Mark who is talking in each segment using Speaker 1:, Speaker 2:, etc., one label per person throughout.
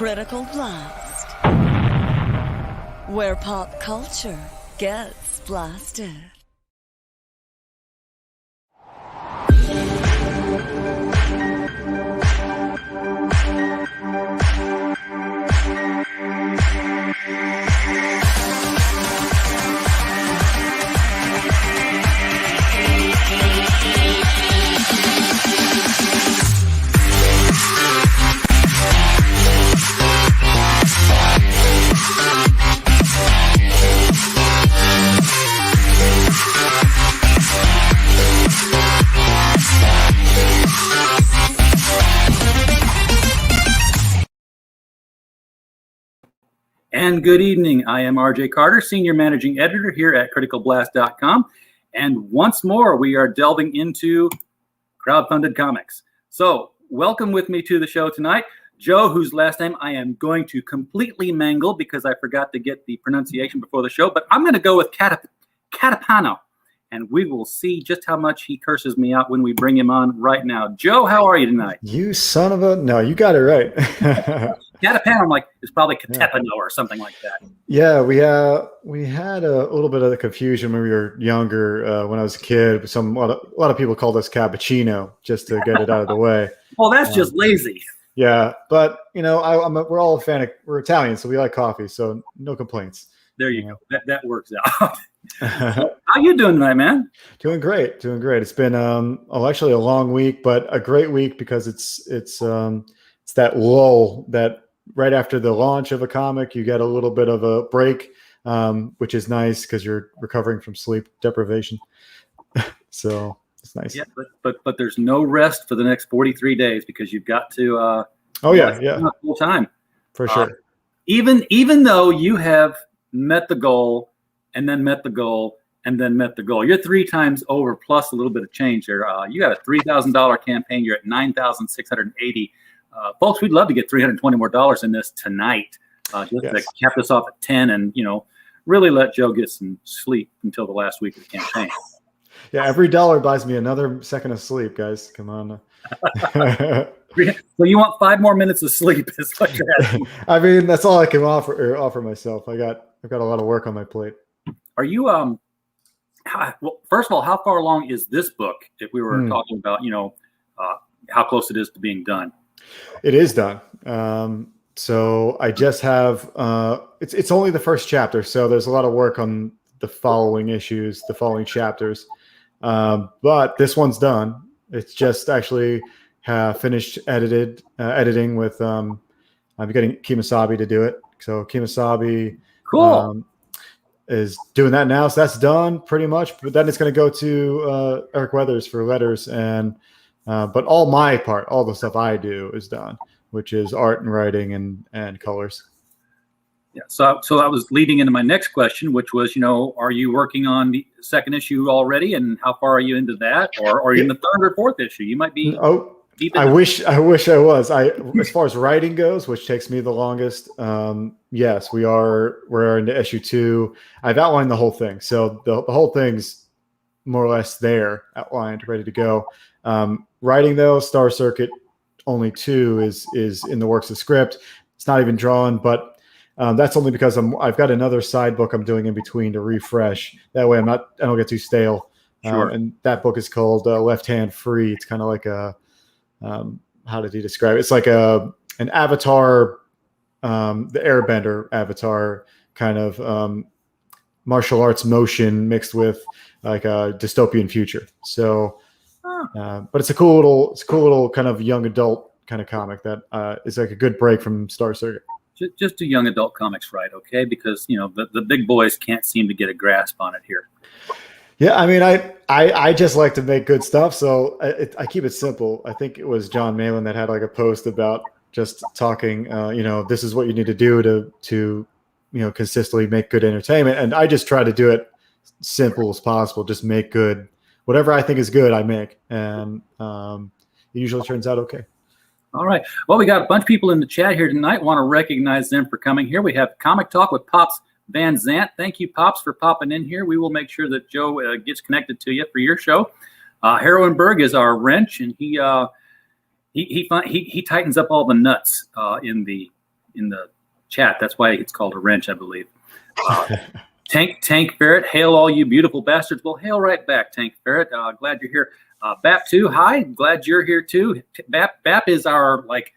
Speaker 1: Critical Blast, where pop culture gets blasted.
Speaker 2: And good evening. I am RJ Carter, Senior Managing Editor here at CriticalBlast.com. And once more, we are delving into crowdfunded comics. So welcome with me to the show tonight, Joe, whose last name I am going to completely mangle because I forgot to get the pronunciation before the show. But I'm going to go with Catapano. And we will see just how much he curses me out when we bring him on right now. Joe, how are you tonight?
Speaker 3: You son of a... No, you got it right.
Speaker 2: Catapano, I'm like, it's probably Catapano or something like that.
Speaker 3: Yeah, we had a little bit of the confusion when we were younger. When I was a kid, a lot of people called us cappuccino just to get it out of the way.
Speaker 2: Well, that's just lazy.
Speaker 3: Yeah, but we're all a fan of, we're Italian, so we like coffee, so no complaints.
Speaker 2: There you go. That works out. How you doing tonight, man?
Speaker 3: Doing great. It's been actually a long week, but a great week because it's that lull that right after the launch of a comic, you get a little bit of a break, which is nice because you're recovering from sleep deprivation. So it's nice.
Speaker 2: Yeah, but there's no rest for the next 43 days because you've got to full time.
Speaker 3: For sure.
Speaker 2: Even though you have met the goal and then met the goal and then met the goal. You're 3 times over plus a little bit of change there. You got a $3,000 campaign. You're at $9,680. Folks, we'd love to get $320 more in this tonight. To cap this off at 10 and, really let Joe get some sleep until the last week of the campaign.
Speaker 3: Yeah, every dollar buys me another second of sleep, guys. Come on.
Speaker 2: So you want 5 more minutes of sleep is what you're asking.
Speaker 3: I mean, that's all I can offer myself. I've got a lot of work on my plate.
Speaker 2: Are you well, first of all, how far along is this book if we were talking about, how close it is to being done?
Speaker 3: It is done. So I just have it's only the first chapter, so there's a lot of work on the following issues, the following chapters. But this one's done. It's just actually finished editing with I'm getting Kemosabe to do it. So Kemosabe
Speaker 2: cool.
Speaker 3: Is doing that now. So that's done pretty much. But then it's going to go to Eric Weathers for letters and but all the stuff I do is done, which is art and writing and colors.
Speaker 2: Yeah. So I was leading into my next question, which was, are you working on the second issue already, and how far are you into that, or are you in the third or fourth issue? You might be.
Speaker 3: I wish I was. As far as writing goes, which takes me the longest. Yes, we're into issue 2. I've outlined the whole thing, so the whole thing's more or less there, outlined, ready to go. Writing though, Star Circuit only 2 is in the works of script. It's not even drawn, but that's only because I've got another side book I'm doing in between to refresh. That way I don't get too stale.
Speaker 2: Sure.
Speaker 3: And that book is called Left Hand Free. It's kind of like a how did he describe it? It's like an Avatar, the Airbender Avatar kind of martial arts motion mixed with like a dystopian future. So. But it's a cool little kind of young adult kind of comic that is like a good break from Star Circuit.
Speaker 2: Just do young adult comics right, okay? Because the big boys can't seem to get a grasp on it here.
Speaker 3: Yeah, I mean, I just like to make good stuff, so I keep it simple. I think it was John Malin that had like a post about just talking. This is what you need to do to consistently make good entertainment, and I just try to do it simple as possible. Just make good. Whatever I think is good, I make, and it usually turns out okay.
Speaker 2: All right. Well, we got a bunch of people in the chat here tonight. Want to recognize them for coming here. We have Comic Talk with Pops Van Zant. Thank you, Pops, for popping in here. We will make sure that Joe gets connected to you for your show. Harrowenberg is our wrench, and he tightens up all the nuts in the the chat. That's why it's called a wrench, I believe. Tank Ferret, hail all you beautiful bastards. Well, hail right back, Tank Ferret. Glad you're here. Bap 2, hi. Glad you're here too. Bap is our like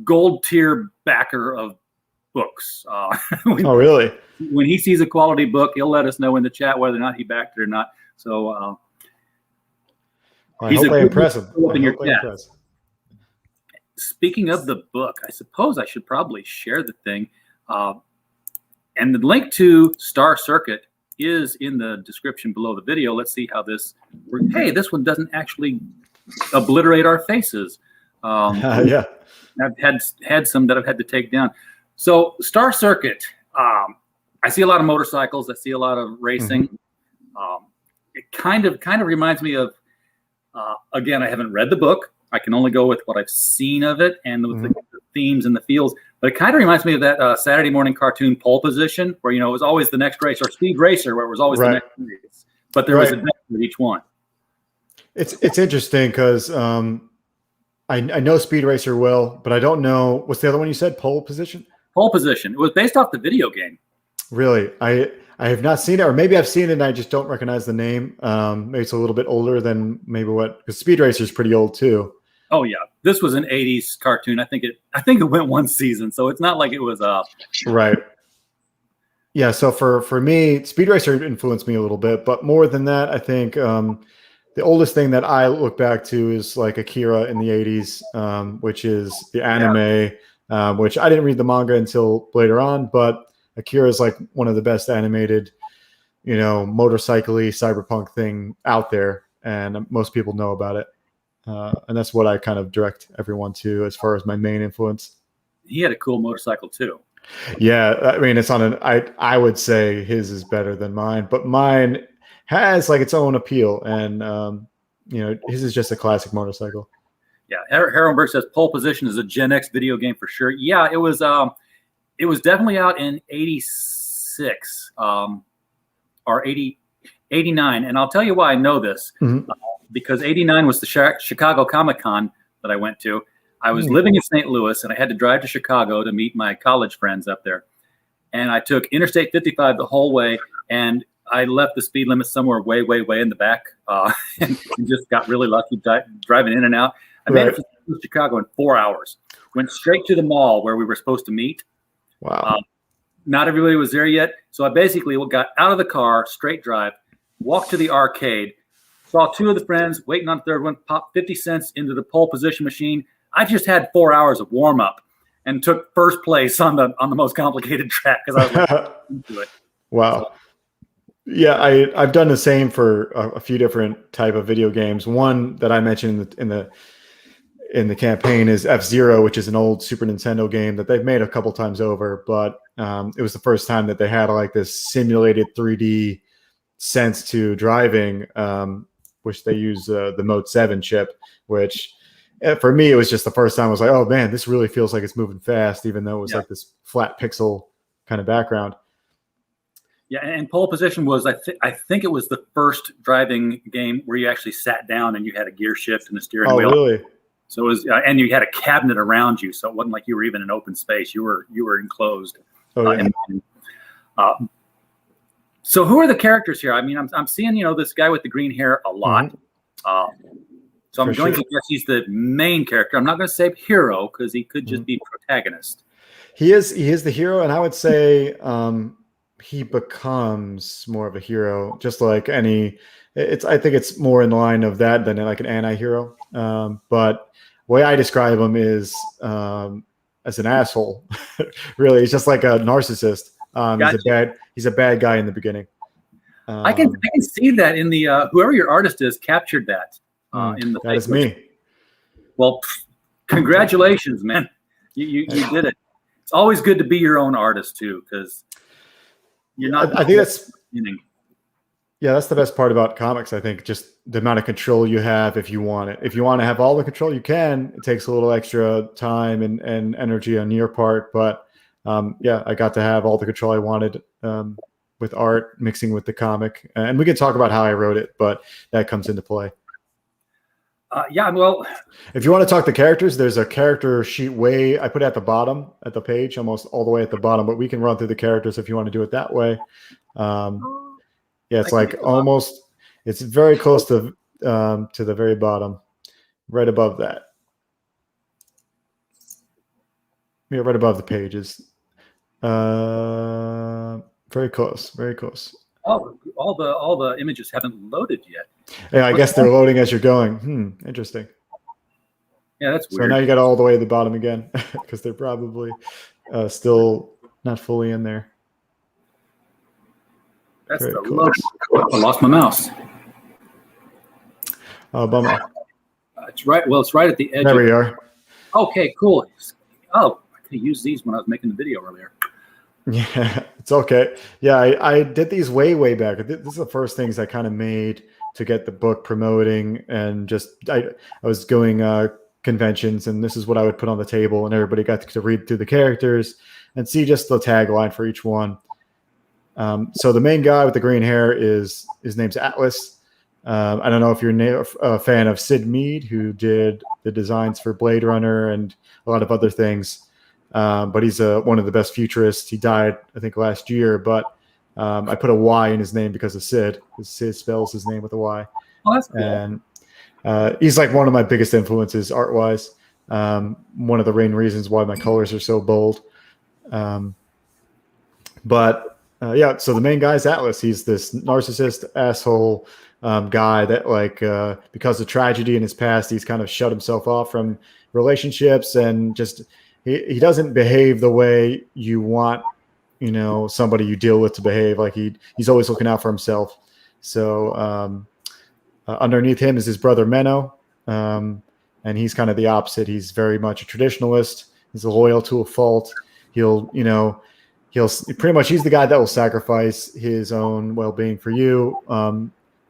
Speaker 2: gold tier backer of books.
Speaker 3: Oh, really?
Speaker 2: When he sees a quality book, he'll let us know in the chat whether or not he backed it or not. So
Speaker 3: I hope I impress him.
Speaker 2: Speaking of the book, I suppose I should probably share the thing. And the link to Star Circuit is in the description below the video. Let's see how this works. Hey, this one doesn't actually obliterate our faces.
Speaker 3: Yeah.
Speaker 2: I've had some that I've had to take down. So Star Circuit, I see a lot of motorcycles. I see a lot of racing. Mm-hmm. It kind of reminds me of, again, I haven't read the book. I can only go with what I've seen of it and with the themes and the feels. But it kind of reminds me of that Saturday morning cartoon Pole Position, where, it was always the next race, or Speed Racer, where it was always the next race. But there was a difference with each one.
Speaker 3: It's interesting because I know Speed Racer well, but I don't know. What's the other one you said? Pole Position?
Speaker 2: Pole Position. It was based off the video game.
Speaker 3: Really? I have not seen it, or maybe I've seen it and I just don't recognize the name. Maybe it's a little bit older than because Speed Racer is pretty old too.
Speaker 2: Oh yeah, this was an '80s cartoon. I think it went one season, so it's not like it was
Speaker 3: right. Yeah, so for me, Speed Racer influenced me a little bit, but more than that, I think the oldest thing that I look back to is like Akira in the '80s, which is the anime, which I didn't read the manga until later on, but Akira is like one of the best animated, motorcycle-y cyberpunk thing out there, and most people know about it. And that's what I kind of direct everyone to as far as my main influence.
Speaker 2: He had a cool motorcycle too.
Speaker 3: Yeah, I mean, it's on I would say his is better than mine, but mine has like its own appeal, and his is just a classic motorcycle.
Speaker 2: Yeah, Haroldberg says Pole Position is a Gen X video game for sure. Yeah, it was definitely out in '86 or 89, and I'll tell you why I know this. Mm-hmm. Because '89 was the Chicago Comic-Con that I went to. I was living in St. Louis, and I had to drive to Chicago to meet my college friends up there. And I took Interstate 55 the whole way, and I left the speed limit somewhere way, way, way in the back, and just got really lucky driving in and out. I made it to Chicago in 4 hours. Went straight to the mall where we were supposed to meet.
Speaker 3: Wow.
Speaker 2: Not everybody was there yet, so I basically got out of the car, straight drive, walked to the arcade, saw two of the friends waiting on the third one, popped 50 cents into the Pole Position machine. I just had 4 hours of warm up and took first place on the most complicated track because I was into it.
Speaker 3: Wow. So, yeah, I've done the same for a few different type of video games. One that I mentioned in the campaign is F-Zero, which is an old Super Nintendo game that they've made a couple times over, but it was the first time that they had like this simulated 3D sense to driving, which they use the Mode 7 chip, which for me, it was just the first time I was like, oh man, this really feels like it's moving fast, even though it was like this flat pixel kind of background.
Speaker 2: Yeah, and Pole Position was, I think it was the first driving game where you actually sat down and you had a gear shift and a steering wheel.
Speaker 3: Oh, really?
Speaker 2: So it was, and you had a cabinet around you, so it wasn't like you were even in open space. You were enclosed.
Speaker 3: Oh, yeah.
Speaker 2: So who are the characters here? I mean, I'm seeing, this guy with the green hair a lot. Mm-hmm. So I'm going to guess he's the main character. I'm not going to say hero because he could just be protagonist.
Speaker 3: He is the hero, and I would say he becomes more of a hero, just like any. I think it's more in line of that than like an anti-hero. But the way I describe him is as an asshole. Really, he's just like a narcissist. Gotcha. He's a bad guy in the beginning.
Speaker 2: I can see that in the whoever your artist is captured that in the.
Speaker 3: That is me.
Speaker 2: Well, congratulations, man! You did it. It's always good to be your own artist too, because you're not.
Speaker 3: I think that's. Yeah, that's the best part about comics. I think just the amount of control you have if you want it. If you want to have all the control, you can. It takes a little extra time and energy on your part, but. I got to have all the control I wanted with art mixing with the comic, and we can talk about how I wrote it, but that comes into play.
Speaker 2: Yeah, well,
Speaker 3: If you want to talk to characters, there's a character sheet I put it at the bottom at the page, almost all the way at the bottom, but we can run through the characters if you want to do it that way. Yeah,
Speaker 2: I
Speaker 3: it's
Speaker 2: can
Speaker 3: like
Speaker 2: do a lot.
Speaker 3: almost, it's very close to the very bottom, right above that. Yeah, right above the pages. Very close, very close.
Speaker 2: Oh, all the images haven't loaded yet.
Speaker 3: Yeah, I guess they're loading as you're going. Interesting.
Speaker 2: Yeah, that's
Speaker 3: So
Speaker 2: weird.
Speaker 3: now you got all the way to the bottom again because they're probably still not fully in there.
Speaker 2: That's
Speaker 3: Very
Speaker 2: the
Speaker 3: close.
Speaker 2: load. I lost my mouse.
Speaker 3: Oh, bummer.
Speaker 2: It's right. Well, it's right at the edge.
Speaker 3: There we are.
Speaker 2: Okay, cool. Oh, I could have used these when I was making the video earlier.
Speaker 3: Yeah, it's okay. Yeah, I did these way back. This is the first things I kind of made to get the book promoting, and just I was going conventions, and this is what I would put on the table, and everybody got to read through the characters and see just the tagline for each one. So the main guy with the green hair his name's Atlas. I don't know if you're a fan of Sid Mead, who did the designs for Blade Runner and a lot of other things. But he's one of the best futurists. He died, I think, last year. But I put a Y in his name because of Sid. Because Sid spells his name with a Y.
Speaker 2: Oh, that's cool.
Speaker 3: And he's like one of my biggest influences art-wise. One of the main reasons why my colors are so bold. Yeah, so the main guy is Atlas. He's this narcissist asshole guy that, because of tragedy in his past, he's kind of shut himself off from relationships, and just he doesn't behave the way you want, somebody you deal with to behave. Like he's always looking out for himself. So underneath him is his brother Menno, and he's kind of the opposite. He's very much a traditionalist. He's loyal to a fault. He'll pretty much, he's the guy that will sacrifice his own well-being for you.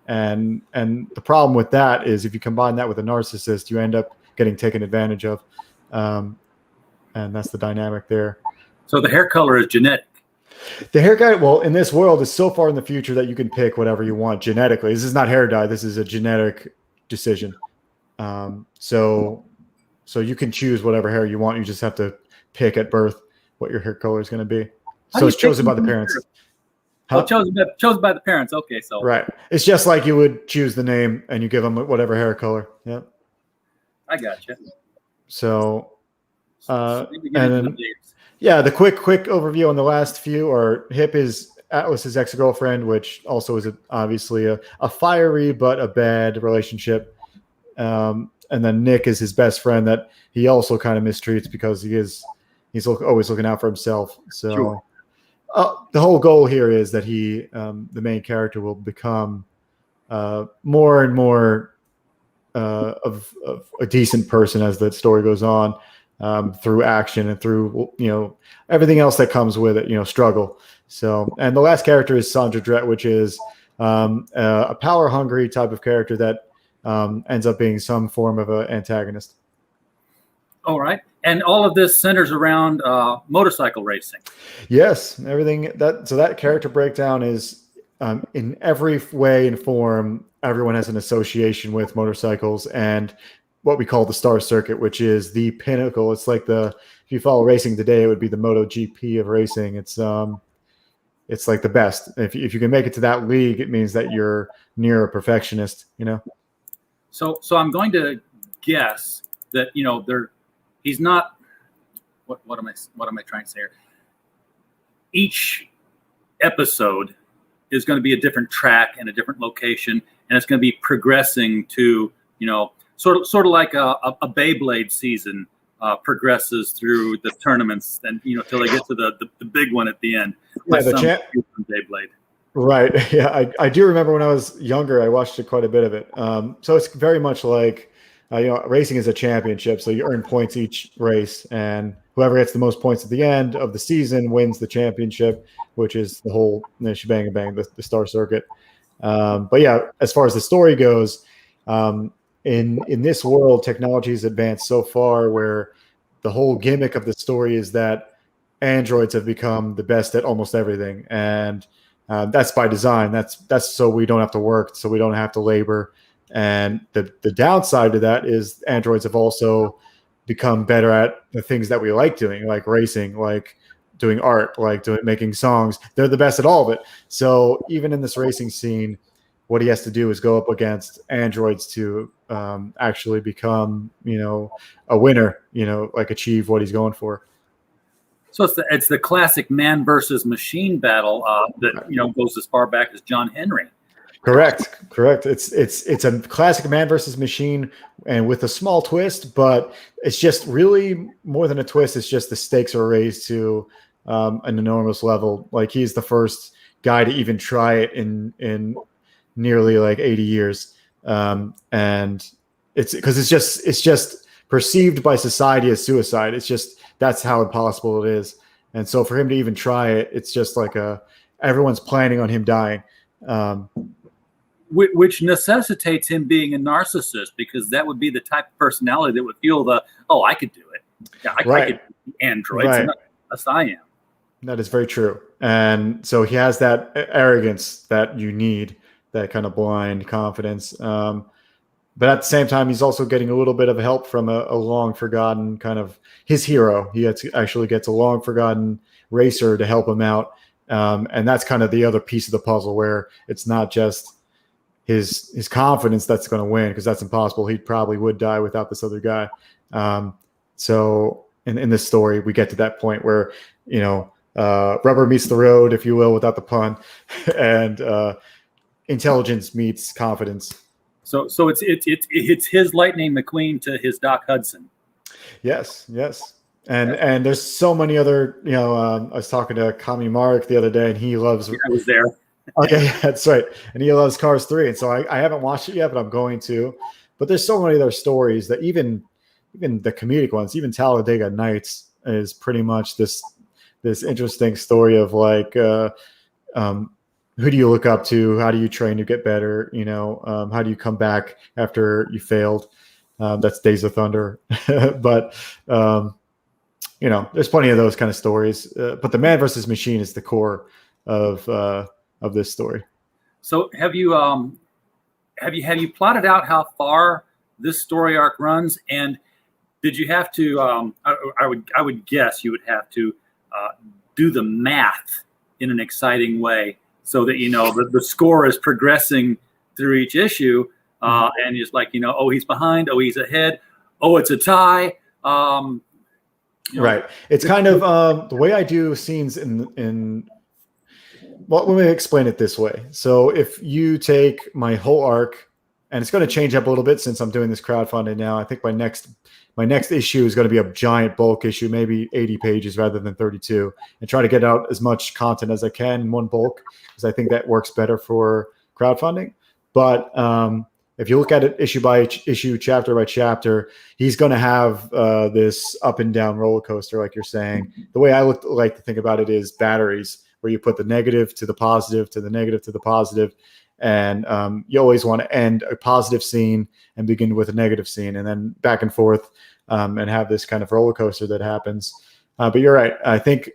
Speaker 3: And the problem with that is if you combine that with a narcissist, you end up getting taken advantage of. And that's the dynamic there.
Speaker 2: So the hair color is genetic.
Speaker 3: The hair dye, well, in this world, is so far in the future that you can pick whatever you want genetically. This is not hair dye. This is a genetic decision. So you can choose whatever hair you want. You just have to pick at birth what your hair color is going to be. So it's chosen by the parents.
Speaker 2: Oh, chosen by the parents. Okay, so
Speaker 3: right. It's just like you would choose the name and you give them whatever hair color. Yep.
Speaker 2: I got you.
Speaker 3: So, and then, yeah, the quick overview on the last few are Hip is Atlas's ex-girlfriend, which also is obviously a fiery but a bad relationship. And then Nick is his best friend that he also kind of mistreats because he's always looking out for himself. So. Sure. The whole goal here is that he, the main character, will become more and more of a decent person as the story goes on, through action and through everything else that comes with it, struggle. So, and the last character is Sandra Drett, which is a power hungry type of character that ends up being some form of an antagonist.
Speaker 2: All right. And all of this centers around motorcycle racing.
Speaker 3: Yes, everything that character breakdown is in every way and form. Everyone has an association with motorcycles and what we call the Star Circuit, which is the pinnacle. It's like if you follow racing today, it would be the MotoGP of racing. It's like the best. If you can make it to that league, it means that you're near a perfectionist.
Speaker 2: So I'm going to guess that he's not. What am I trying to say here? Each episode is going to be a different track and a different location, and it's going to be progressing to sort of like a Beyblade season progresses through the tournaments, and till they get to the big one at the end.
Speaker 3: Yeah, the
Speaker 2: Beyblade.
Speaker 3: Right. Yeah, I do remember when I was younger, I watched quite a bit of it. So it's very much like. Racing is a championship, so you earn points each race, and whoever gets the most points at the end of the season wins the championship, which is the whole shebang and bang, the Star Circuit. But yeah, as far as the story goes, in this world, technology has advanced so far where the whole gimmick of the story is that androids have become the best at almost everything, and that's by design. That's so we don't have to work, so we don't have to labor. And the downside to that is androids have also become better at the things that we like doing, like racing, like doing art, like making songs. They're the best at all of it. So even in this racing scene, what he has to do is go up against androids to actually become, a winner, like achieve what he's going for.
Speaker 2: So it's the classic man versus machine battle that goes as far back as John Henry.
Speaker 3: Correct. It's a classic man versus machine, and with a small twist, but it's just really more than a twist. It's just the stakes are raised to an enormous level. Like he's the first guy to even try it in nearly like 80 years, and it's because it's just perceived by society as suicide. It's just that's how impossible it is, and so for him to even try it, it's just like everyone's planning on him dying.
Speaker 2: Which necessitates him being a narcissist, because that would be the type of personality that would feel I could do it. Yeah, I could be androids.
Speaker 3: Right.
Speaker 2: Yes, I am.
Speaker 3: That is very true. And so he has that arrogance that you need, that kind of blind confidence. But at the same time, he's also getting a little bit of help from a long forgotten kind of his hero. He actually gets a long forgotten racer to help him out. And that's kind of the other piece of the puzzle, where it's not just his confidence that's going to win, because that's impossible. He probably would die without this other guy. So in this story, we get to that point where, rubber meets the road, if you will, without the pun, and intelligence meets confidence.
Speaker 2: So it's his Lightning McQueen to his Doc Hudson.
Speaker 3: Yes. And there's so many other, I was talking to Kami Mark the other day, and he loves.
Speaker 2: I was there.
Speaker 3: Okay, that's right. And he loves Cars 3. And so I haven't watched it yet, but I'm going to. But there's so many other stories that even the comedic ones, even Talladega Nights is pretty much this interesting story of like, who do you look up to? How do you train to get better? How do you come back after you failed? That's Days of Thunder. But, there's plenty of those kind of stories. But the man versus machine is the core of this story. So
Speaker 2: have you plotted out how far this story arc runs? And did you have to, I would guess you would have to do the math in an exciting way, so that the score is progressing through each issue, and it's like he's behind, he's ahead, it's a tie. Right.
Speaker 3: It's kind of the way I do scenes in. Well, let me explain it this way. So if you take my whole arc, and it's going to change up a little bit since I'm doing this crowdfunding now. I think my next issue is going to be a giant bulk issue, maybe 80 pages rather than 32, and try to get out as much content as I can in one bulk, because I think that works better for crowdfunding. But if you look at it issue by issue, chapter by chapter, he's going to have this up and down roller coaster, like you're saying. The way I like to think about it is batteries, where you put the negative to the positive to the negative to the positive. And you always want to end a positive scene and begin with a negative scene, and then back and forth, and have this kind of roller coaster that happens. But you're right. I think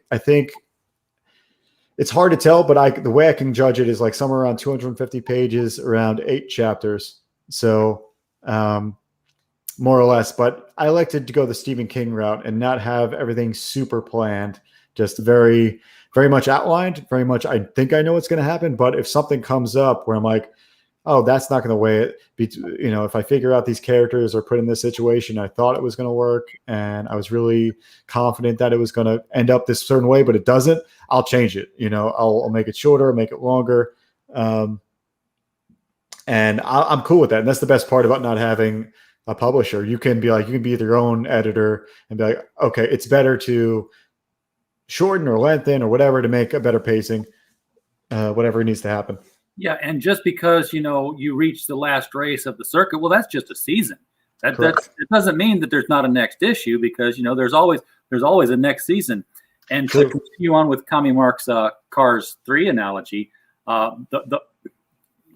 Speaker 3: it's hard to tell, but the way I can judge it is like somewhere around 250 pages, around 8 chapters. So more or less. But I like to go the Stephen King route and not have everything super planned, just very, very much outlined, very much I think I know what's going to happen. But if something comes up where I'm like, oh, that's not going to weigh it. If I figure out these characters are put in this situation, I thought it was going to work, and I was really confident that it was going to end up this certain way, but it doesn't, I'll change it. I'll make it shorter, make it longer. And I'm cool with that. And that's the best part about not having a publisher. You can be your own editor and be like, okay, it's better to shorten or lengthen or whatever to make a better pacing, whatever needs to happen.
Speaker 2: Yeah, and just because you reach the last race of the circuit, well, that's just a season. It doesn't mean that there's not a next issue, because there's always a next season. And to continue on with Kami Mark's Cars 3 analogy, the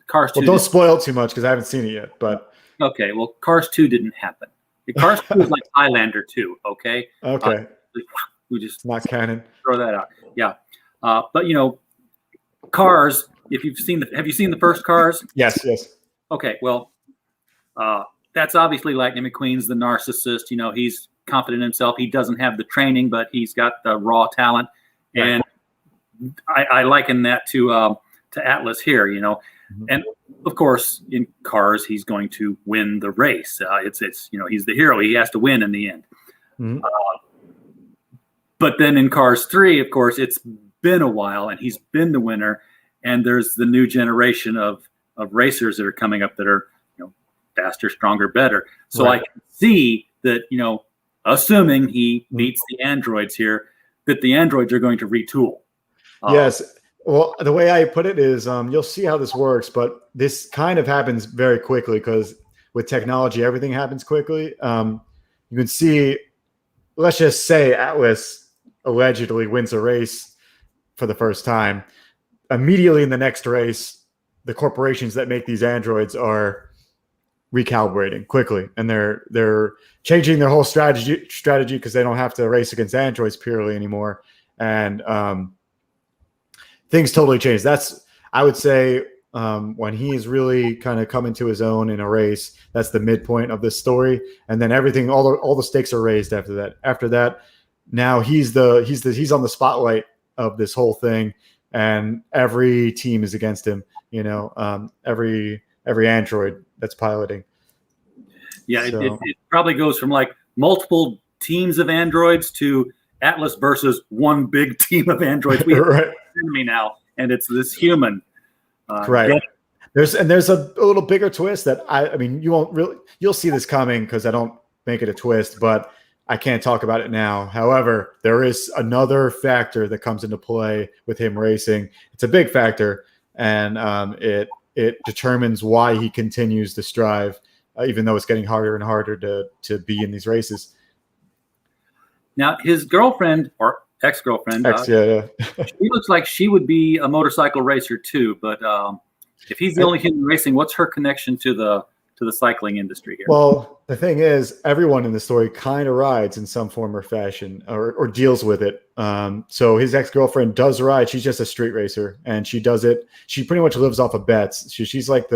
Speaker 2: Cars 2.
Speaker 3: Well, don't spoil it too much because I haven't seen it yet. But
Speaker 2: okay, well, Cars 2 didn't happen. Cars 2 is like Highlander 2. Okay.
Speaker 3: Okay.
Speaker 2: We just
Speaker 3: not canon.
Speaker 2: Throw that out. Yeah, but Cars. Have you seen the first Cars?
Speaker 3: Yes.
Speaker 2: Okay, well, That's obviously Lightning McQueen's the narcissist. He's confident in himself. He doesn't have the training, but he's got the raw talent. And I liken that to Atlas here,
Speaker 3: Mm-hmm.
Speaker 2: And of course, in Cars, he's going to win the race. It's he's the hero. He has to win in the end.
Speaker 3: Mm-hmm.
Speaker 2: But then in Cars 3, of course, it's been a while, and he's been the winner. And there's the new generation of racers that are coming up that are faster, stronger, better. So I can see that assuming he beats the androids here, that the androids are going to retool.
Speaker 3: Yes. Well, the way I put it is you'll see how this works, but this kind of happens very quickly because with technology, everything happens quickly. You can see, let's just say Atlas allegedly wins a race for the first time. Immediately in the next race, the corporations that make these androids are recalibrating quickly, and they're changing their whole strategy because they don't have to race against androids purely anymore. And things totally change. That's, I would say, when he is really kind of coming to his own in a race, that's the midpoint of this story. And then everything, all the stakes are raised after that. After that, now he's on the spotlight of this whole thing, and every team is against him. Every android that's piloting.
Speaker 2: Yeah, so it probably goes from like multiple teams of androids to Atlas versus one big team of androids. We have an enemy now, and it's this human.
Speaker 3: Right. There's a little bigger twist that I mean you'll see this coming because I don't make it a twist, but I can't talk about it now. However, there is another factor that comes into play with him racing. It's a big factor, and it determines why he continues to strive, even though it's getting harder and harder to be in these races.
Speaker 2: Now, his girlfriend or ex-girlfriend, she looks like she would be a motorcycle racer too. But if he's the only human racing, what's her connection to the cycling industry here?
Speaker 3: Well, the thing is, everyone in the story kind of rides in some form or fashion, or deals with it. So his ex-girlfriend does ride. She's just a street racer, and she does it. She pretty much lives off of bets. She's like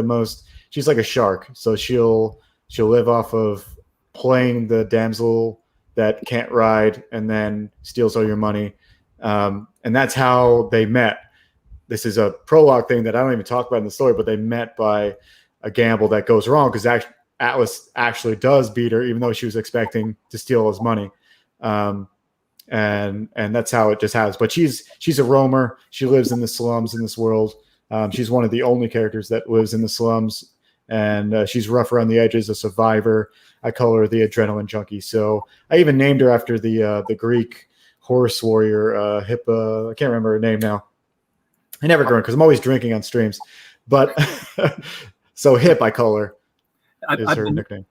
Speaker 3: she's like a shark. So she'll live off of playing the damsel that can't ride and then steals all your money. And that's how they met. This is a prologue thing that I don't even talk about in the story, but they met by a gamble that goes wrong because Atlas actually does beat her, even though she was expecting to steal his money. And that's how it just happens. But she's a roamer. She lives in the slums in this world. She's one of the only characters that lives in the slums, and she's rough around the edges, a survivor. I call her the adrenaline junkie. So I even named her after the Greek horse warrior, Hippa. I can't remember her name now. I never go because I'm always drinking on streams. But so Hip, I call her, is her nickname.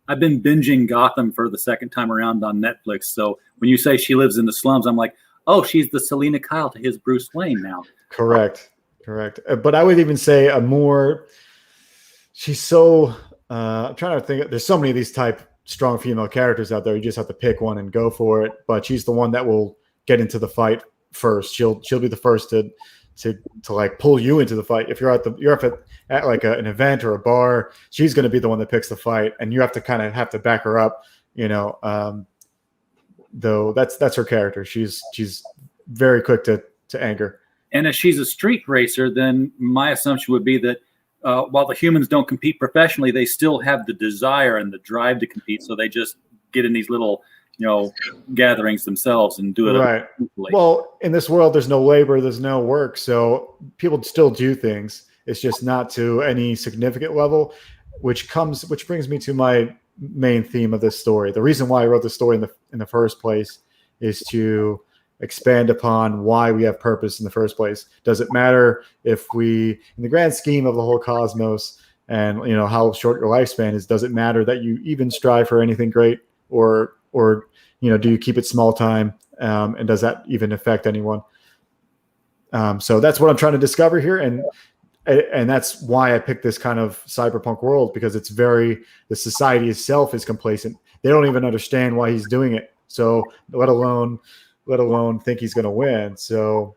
Speaker 2: I've been binging Gotham for the second time around on Netflix. So when you say she lives in the slums, I'm like, oh, she's the Selena Kyle to his Bruce Wayne now.
Speaker 3: Correct. But I would even say she's so, I'm trying to think, there's so many of these type strong female characters out there. You just have to pick one and go for it. But she's the one that will get into the fight first. She'll be the first to like pull you into the fight. If you're at like an event or a bar, she's going to be the one that picks the fight, and you have to back her up, though that's her character. She's very quick to anger.
Speaker 2: And if she's a street racer, then my assumption would be that while the humans don't compete professionally, they still have the desire and the drive to compete. So they just get in these little, gatherings themselves and do it.
Speaker 3: Right. Well, in this world, there's no labor, there's no work. So people still do things. It's just not to any significant level, which brings me to my main theme of this story. The reason why I wrote the story in the first place is to expand upon why we have purpose in the first place. Does it matter if we, in the grand scheme of the whole cosmos and how short your lifespan is, does it matter that you even strive for anything great, or do you keep it small time, and does that even affect anyone? So that's what I'm trying to discover here, and that's why I picked this kind of cyberpunk world, because it's the society itself is complacent. They don't even understand why he's doing it. So let alone think he's going to win. So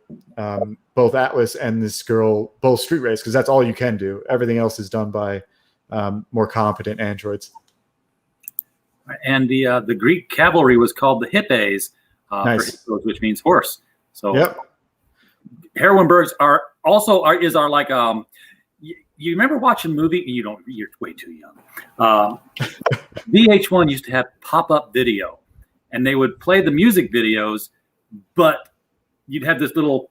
Speaker 3: both Atlas and this girl both street race, because that's all you can do. Everything else is done by more competent androids.
Speaker 2: And the Greek cavalry was called the Hippes,
Speaker 3: Nice.
Speaker 2: for hippos, which means horse. So
Speaker 3: Yep.
Speaker 2: Heroinbergs is our like you remember watching movie? You're way too young. VH1 used to have pop-up video, and they would play the music videos, but you'd have this little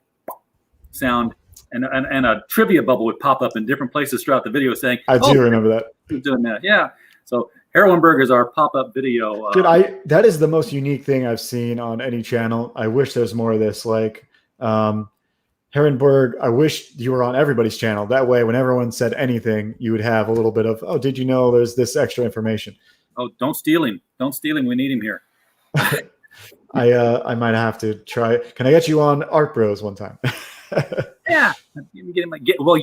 Speaker 2: sound, and a trivia bubble would pop up in different places throughout the video saying,
Speaker 3: I do remember that.
Speaker 2: Who's doing that? Yeah. So Heroinberg is our pop-up video.
Speaker 3: Dude, that is the most unique thing I've seen on any channel. I wish there's more of this. Like Herenberg, I wish you were on everybody's channel. That way, when everyone said anything, you would have a little bit of, oh, did you know there's this extra information?
Speaker 2: Oh, don't steal him. Don't steal him. We need him here.
Speaker 3: I might have to try. Can I get you on Art Bros one time?
Speaker 2: Yeah. You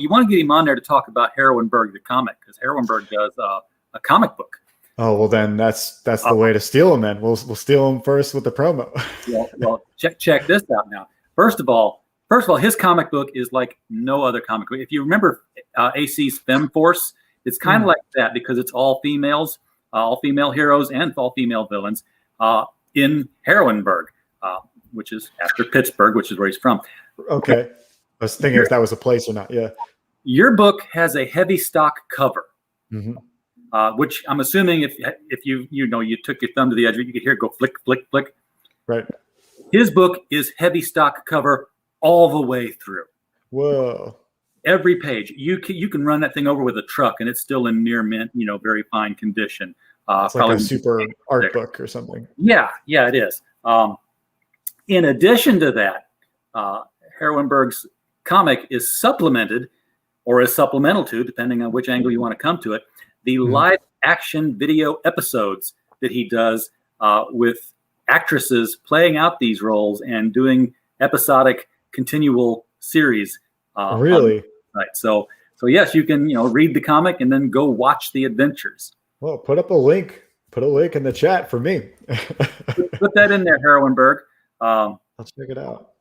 Speaker 2: want to get him on there to talk about Heroinberg, the comic, because Heroinberg does a comic book.
Speaker 3: Oh, well, then that's the way to steal them. Then we'll steal them first with the promo.
Speaker 2: well, check this out now. First of all, his comic book is like no other comic book. If you remember AC's Femme Force, it's kind of like that because it's all females, all female heroes and all female villains in Heroinberg, which is after Pittsburgh, which is where he's from.
Speaker 3: Okay. I was thinking if that was a place or not. Yeah.
Speaker 2: Your book has a heavy stock cover.
Speaker 3: Mm-hmm.
Speaker 2: Which I'm assuming if you took your thumb to the edge, you could hear it go flick, flick, flick.
Speaker 3: Right.
Speaker 2: His book is heavy stock cover all the way through.
Speaker 3: Whoa. Every
Speaker 2: page. You can run that thing over with a truck and it's still in near mint, very fine condition.
Speaker 3: It's like a super art book or something.
Speaker 2: Yeah, it is. In addition to that, Heroinberg's comic is supplemented or is supplemental to, depending on which angle you want to come to it, the live action video episodes that he does with actresses playing out these roles and doing episodic continual series.
Speaker 3: Really?
Speaker 2: Right. So yes, you can, read the comic and then go watch the adventures.
Speaker 3: Well, put up a link. Put a link in the chat for me.
Speaker 2: Put that in there, Heroinberg.
Speaker 3: I'll check it out.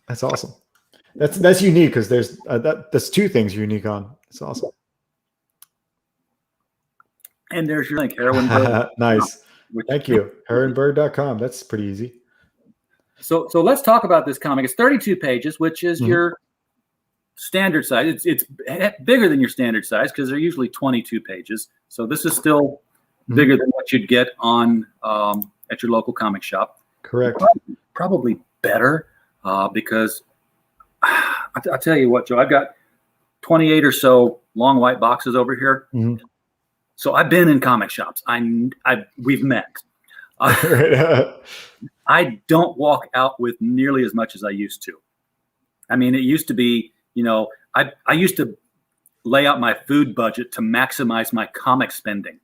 Speaker 3: That's awesome. That's unique because there's two things unique on. It's awesome.
Speaker 2: And there's your link, Heroinberg.
Speaker 3: Nice. Thank you. Heroinberg.com. That's pretty easy.
Speaker 2: So let's talk about this comic. It's 32 pages, which is your standard size. It's bigger than your standard size because they're usually 22 pages. So this is still bigger than what you'd get on at your local comic shop.
Speaker 3: Correct.
Speaker 2: Probably better because I'll tell you what, Joe, I've got 28 or so long white boxes over here. Mm-hmm. So I've been in comic shops. We've met. I don't walk out with nearly as much as I used to. I mean, it used to be, I used to lay out my food budget to maximize my comic spending.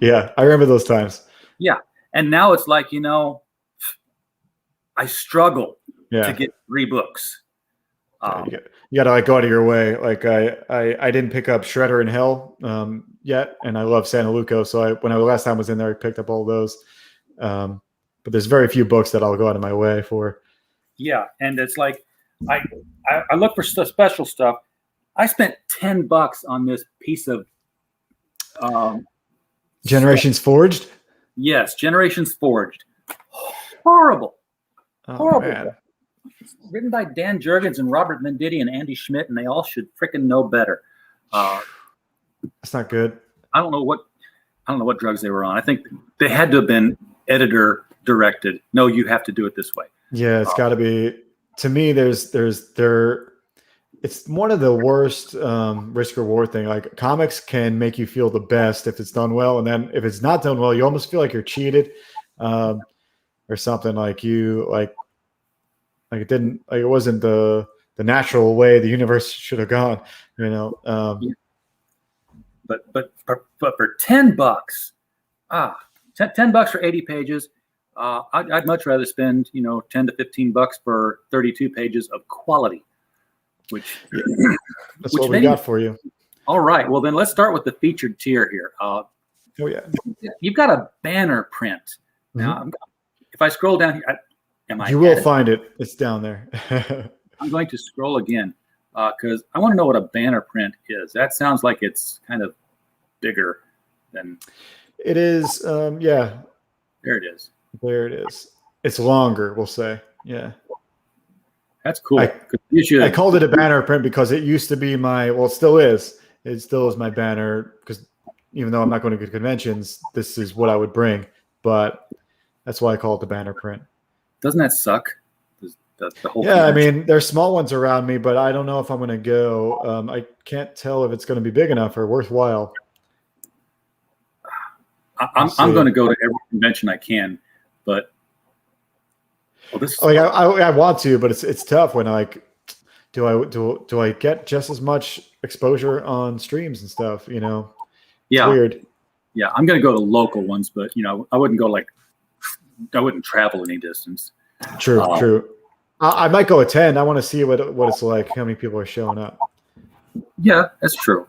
Speaker 3: Yeah, I remember those times.
Speaker 2: Yeah. And now it's like, I struggle to get 3 books.
Speaker 3: You got to like go out of your way. Like I didn't pick up Shredder in Hell yet, and I love Santa Luco. So when I last time was in there, I picked up all those. But there's very few books that I'll go out of my way for. Yeah,
Speaker 2: and it's like I look for special stuff. I spent $10 on this piece of
Speaker 3: Generations Forged.
Speaker 2: Yes, Generations Forged. Horrible. Horrible.
Speaker 3: Man.
Speaker 2: It's written by Dan Jurgens and Robert Venditti and Andy Schmidt, and they all should frickin' know better.
Speaker 3: That's not good.
Speaker 2: I don't know what drugs they were on. I think they had to have been editor directed. No, you have to do it this way.
Speaker 3: Yeah, it's got to be. To me, it's one of the worst risk reward thing. Like comics can make you feel the best if it's done well, and then if it's not done well, you almost feel like you're cheated, or something. Like it didn't, like it wasn't the natural way the universe should have gone.
Speaker 2: But for $10, $10 for 80 pages. I'd much rather spend, $10 to $15 for 32 pages of quality,
Speaker 3: that's what we got for you.
Speaker 2: All right. Well, then let's start with the featured tier here.
Speaker 3: Oh yeah.
Speaker 2: You've got a banner print. Now, if I scroll down here,
Speaker 3: you will find it. It's down there.
Speaker 2: I'm going to scroll again because I want to know what a banner print is. That sounds like it's kind of bigger than.
Speaker 3: It is. Yeah,
Speaker 2: There it is.
Speaker 3: there it is. It's longer, we'll say. Yeah.
Speaker 2: That's cool.
Speaker 3: I,
Speaker 2: You should.
Speaker 3: I called it a banner print because it used to be well, it still is. It still is my banner because even though I'm not going to conventions, this is what I would bring. But that's why I call it the banner print.
Speaker 2: Doesn't that suck? The whole
Speaker 3: Yeah, I
Speaker 2: convention?
Speaker 3: mean, there's small ones around me, but I don't know if I'm going to go. I can't tell if it's going to be big enough or worthwhile.
Speaker 2: I'm going to go to every convention I can, but
Speaker 3: I want to, but it's tough when do I get just as much exposure on streams and stuff? It's weird.
Speaker 2: Yeah, I'm going to go to local ones, but I wouldn't go I wouldn't travel any distance.
Speaker 3: True. I might go attend. I want to see what it's like, how many people are showing up.
Speaker 2: Yeah, that's true.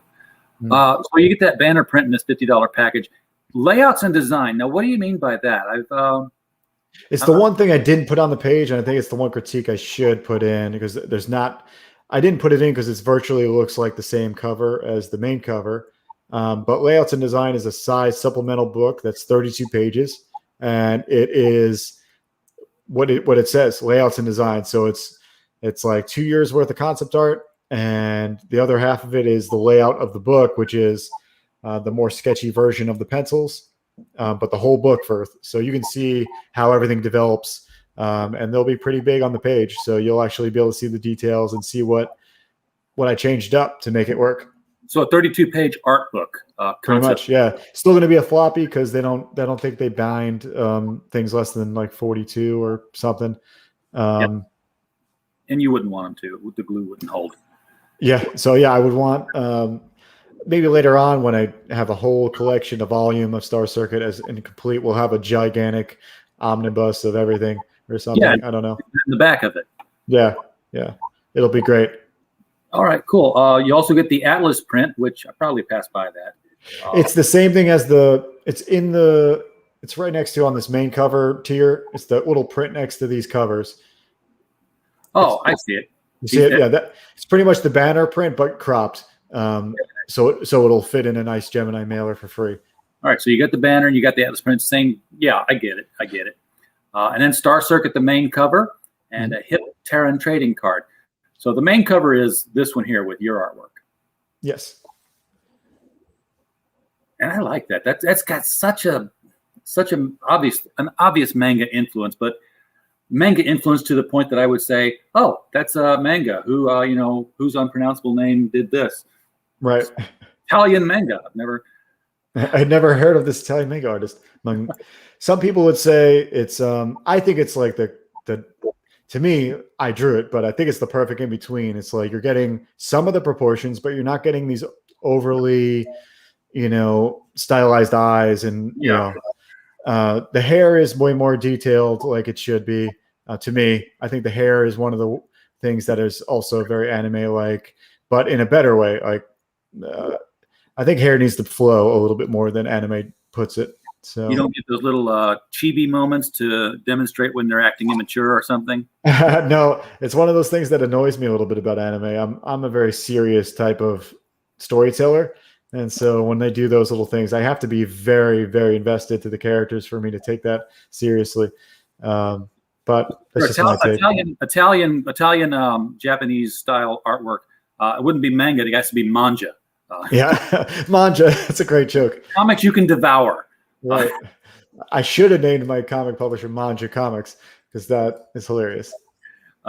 Speaker 2: So you get that banner print in this $50 package. Layouts and design. Now, what do you mean by that?
Speaker 3: It's the one thing I didn't put on the page, and I think it's the one critique I should put in because I didn't put it in because it virtually looks like the same cover as the main cover. But layouts and design is a size supplemental book that's 32 pages, and it is what it says, layouts and design. So it's like 2 years worth of concept art, and the other half of it is the layout of the book, which is the more sketchy version of the pencils, but the whole book first. So you can see how everything develops, and they'll be pretty big on the page. So you'll actually be able to see the details and see what I changed up to make it work.
Speaker 2: So a 32-page art book.
Speaker 3: Pretty much, yeah. Still going to be a floppy because they don't think they bind things less than like 42 or something.
Speaker 2: And you wouldn't want them to. The glue wouldn't hold.
Speaker 3: Yeah. So yeah, I would want maybe later on when I have a whole collection, a volume of Star Circuit as incomplete, we'll have a gigantic omnibus of everything or something. Yeah, I don't know.
Speaker 2: In the back of it.
Speaker 3: Yeah. It'll be great.
Speaker 2: All right, cool. You also get the Atlas print, which I probably passed by that.
Speaker 3: It's the same thing as it's right next to on this main cover tier. It's the little print next to these covers.
Speaker 2: Oh, I see it.
Speaker 3: You see it? Yeah, it's pretty much the banner print, but cropped. So it'll fit in a nice Gemini mailer for free.
Speaker 2: All right, so you got the banner and you got the Atlas print. Same, yeah, I get it. And then Star Circuit, the main cover, and a Hip Terran trading card. So the main cover is this one here with your artwork.
Speaker 3: Yes.
Speaker 2: And I like that. That's got such an obvious manga influence, but manga influence to the point that I would say, oh, that's a manga. Whose unpronounceable name did this?
Speaker 3: Right.
Speaker 2: Italian manga.
Speaker 3: I'd never heard of this Italian manga artist. Some people would say it's I think it's like the to me, I drew it, but I think it's the perfect in between. It's like you're getting some of the proportions, but you're not getting these overly, stylized eyes, and the hair is way more detailed, like it should be. To me, I think the hair is one of the things that is also very anime-like, but in a better way. Like, I think hair needs to flow a little bit more than anime puts it. So
Speaker 2: you don't get those little chibi moments to demonstrate when they're acting immature or something.
Speaker 3: No, it's one of those things that annoys me a little bit about anime. I'm a very serious type of storyteller, and so when they do those little things, I have to be very, very invested to the characters for me to take that seriously. But that's just my take.
Speaker 2: Italian Japanese style artwork. It wouldn't be manga; it has to be manga.
Speaker 3: Yeah, manga. That's a great joke.
Speaker 2: Comics you can devour.
Speaker 3: Right. I should have named my comic publisher Manja Comics because that is hilarious.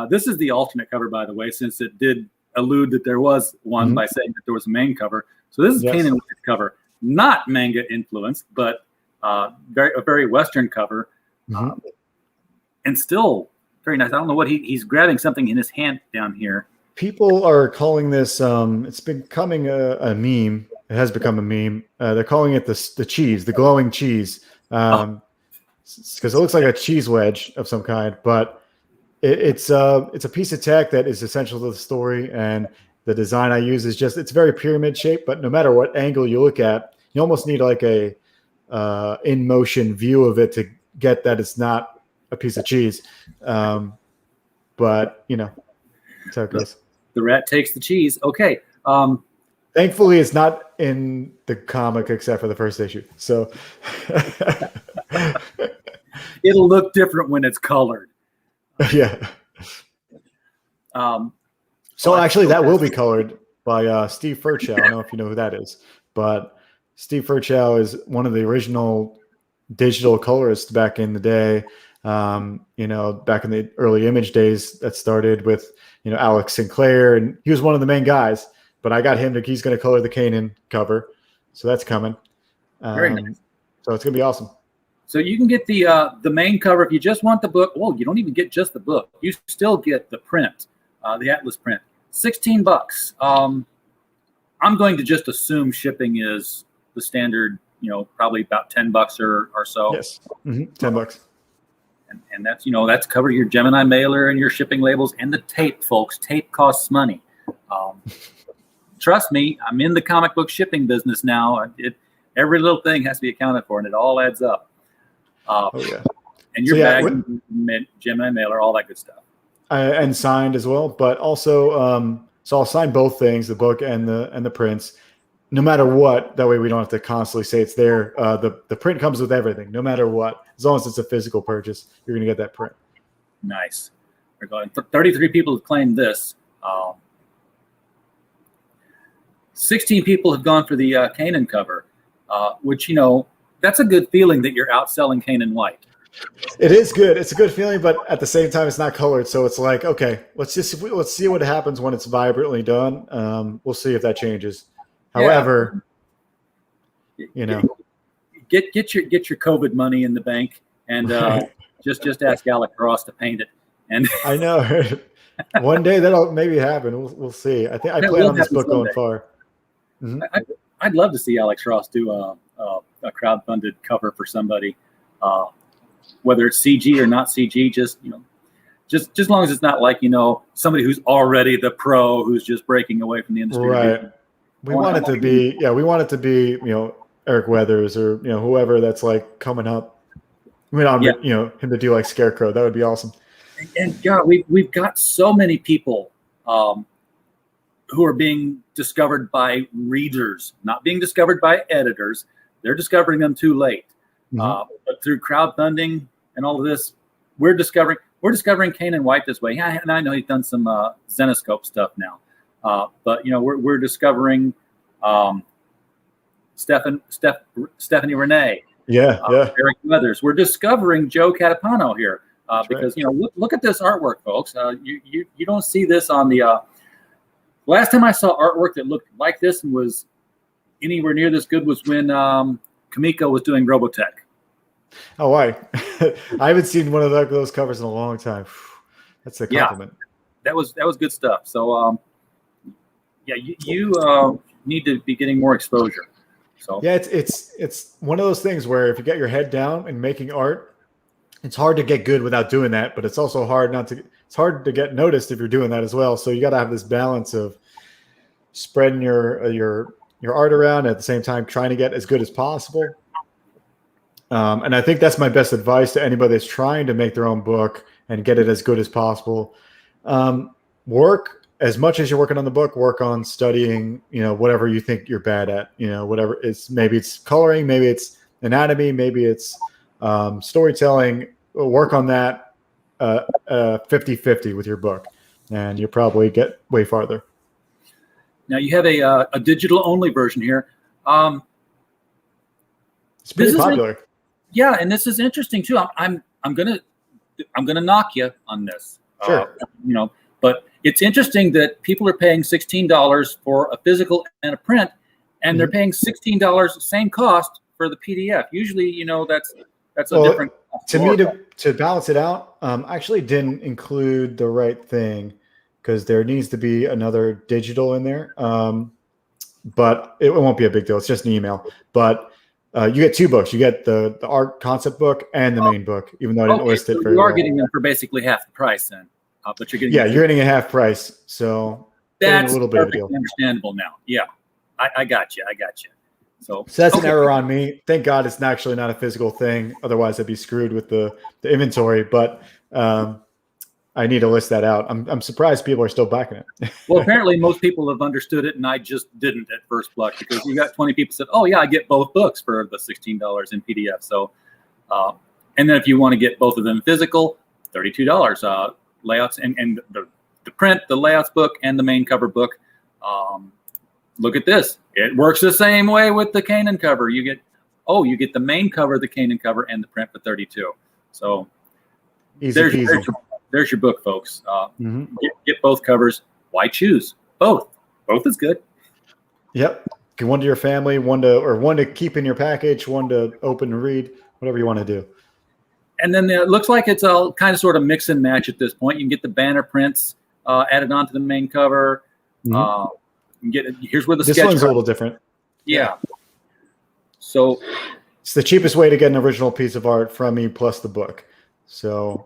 Speaker 2: This is the alternate cover, by the way, since it did allude that there was one by saying that there was a main cover. So this is Kanan Way's cover, not manga influenced, but a very Western cover, and still very nice. I don't know what he's grabbing something in his hand down here.
Speaker 3: People are calling this. It's becoming a meme. It has become a meme. They're calling it the cheese, the glowing cheese, because it looks like a cheese wedge of some kind. But it's a piece of tech that is essential to the story, and the design I use is it's very pyramid shaped. But no matter what angle you look at, you almost need like a in motion view of it to get that it's not a piece of cheese. But that's how it goes.
Speaker 2: The rat takes the cheese. Okay.
Speaker 3: Thankfully, it's not in the comic except for the first issue. So
Speaker 2: It'll look different when it's colored.
Speaker 3: yeah. So actually, that will be colored by Steve Furchow. I don't know if you know who that is, but Steve Furchow is one of the original digital colorists back in the day. Back in the early Image days that started with, Alex Sinclair, and he was one of the main guys. But I got him he's going to color the Kanan cover, so that's coming.
Speaker 2: Very nice.
Speaker 3: So it's going to be awesome.
Speaker 2: So you can get the main cover if you just want the book. Well, you don't even get just the book. You still get the print, the Atlas print. $16. I'm going to just assume shipping is the standard, probably about $10 or so.
Speaker 3: Yes, $10.
Speaker 2: And that's cover your Gemini mailer and your shipping labels and the tape, folks. Tape costs money. Trust me, I'm in the comic book shipping business now. Every little thing has to be accounted for, and it all adds up. And your bag, Gemini mailer, all that good stuff.
Speaker 3: And signed as well, but also, so I'll sign both things, the book and the prints, no matter what. That way we don't have to constantly say it's there. The print comes with everything, no matter what. As long as it's a physical purchase, you're going to get that print. Nice.
Speaker 2: We're going. 33 people have claimed this. 16 people have gone for the Kanan cover, which, that's a good feeling that you're outselling Kanan White.
Speaker 3: It is good. It's a good feeling, but at the same time, it's not colored. So it's like, okay, let's see what happens when it's vibrantly done. We'll see if that changes. However,
Speaker 2: get your COVID money in the bank and just ask Alec Ross to paint it. And
Speaker 3: I know one day that'll maybe happen. We'll see. I think I plan on this book going far. Mm-hmm.
Speaker 2: I'd love to see Alex Ross do a crowdfunded cover for somebody. Whether it's CG or not CG, just as long as it's not like, somebody who's already the pro who's just breaking away from the industry.
Speaker 3: Right. We want it to be, Eric Weathers or, whoever that's like coming up. Him to do like Scarecrow. That would be awesome.
Speaker 2: And God, we've got so many people who are being discovered by readers, not being discovered by editors. They're discovering them too late. But through crowdfunding and all of this, we're discovering Kanan White this way. Yeah, and I know he's done some Zenoscope stuff now, but we're discovering Stephanie Renee, Eric Weathers. We're discovering Joe Catapano here because right. Look at this artwork, folks. You don't see this on the. Last time I saw artwork that looked like this and was anywhere near this good was when Kamiko was doing Robotech.
Speaker 3: Oh, why? I haven't seen one of those covers in a long time. That's a compliment.
Speaker 2: Yeah, that was good stuff. So, you need to be getting more exposure. So
Speaker 3: yeah, it's one of those things where if you get your head down and making art, it's hard to get good without doing that. But it's also hard it's hard to get noticed if you're doing that as well. So you got to have this balance of spreading your art around at the same time trying to get as good as possible. And I think that's my best advice to anybody that's trying to make their own book and get it as good as possible. Work as much as you're working on the book, work on studying, whatever you think you're bad at, whatever maybe it's coloring, maybe it's anatomy, maybe it's storytelling. Work on that 50-50 with your book and you'll probably get way farther.
Speaker 2: Now you have a digital only version here.
Speaker 3: It's pretty popular.
Speaker 2: Yeah, and this is interesting too. I'm gonna knock you on this.
Speaker 3: Sure.
Speaker 2: But it's interesting that people are paying $16 for a physical and a print, and they're paying $16 the same cost for the PDF. Usually, that's a different.
Speaker 3: To me, to balance it out, I actually didn't include the right thing because there needs to be another digital in there. But it won't be a big deal. It's just an email. But you get two books. You get the art concept book and the main book, even though I didn't list it very well.
Speaker 2: You are getting them for basically half the price then. But you're getting
Speaker 3: you're getting a half price. So
Speaker 2: that's
Speaker 3: a little bit of a deal.
Speaker 2: Understandable now. Yeah, I got you. So
Speaker 3: that's an error on me. Thank God it's actually not a physical thing. Otherwise, I'd be screwed with the inventory. But I need to list that out. I'm surprised people are still backing it.
Speaker 2: Well, apparently most people have understood it, and I just didn't at first blush, because you got 20 people said, "Oh yeah, I get both books for the $16 in PDF." So, and then if you want to get both of them physical, $32 layouts and the print, the layouts book, and the main cover book. Look at this; it works the same way with the Kanan cover. You get the main cover, the Kanan cover, and the print for $32. So
Speaker 3: Easy peasy.
Speaker 2: There's your book, folks. Get both covers. Why choose? Both is good.
Speaker 3: Yep. One to your family, one to keep in your package, one to open and read, whatever you want to do. And
Speaker 2: then it looks like it's all kind of sort of mix and match at this point. You can get the banner prints added onto the main cover. Here's where
Speaker 3: this one's a little different.
Speaker 2: Yeah. So
Speaker 3: it's the cheapest way to get an original piece of art from me plus the book. So,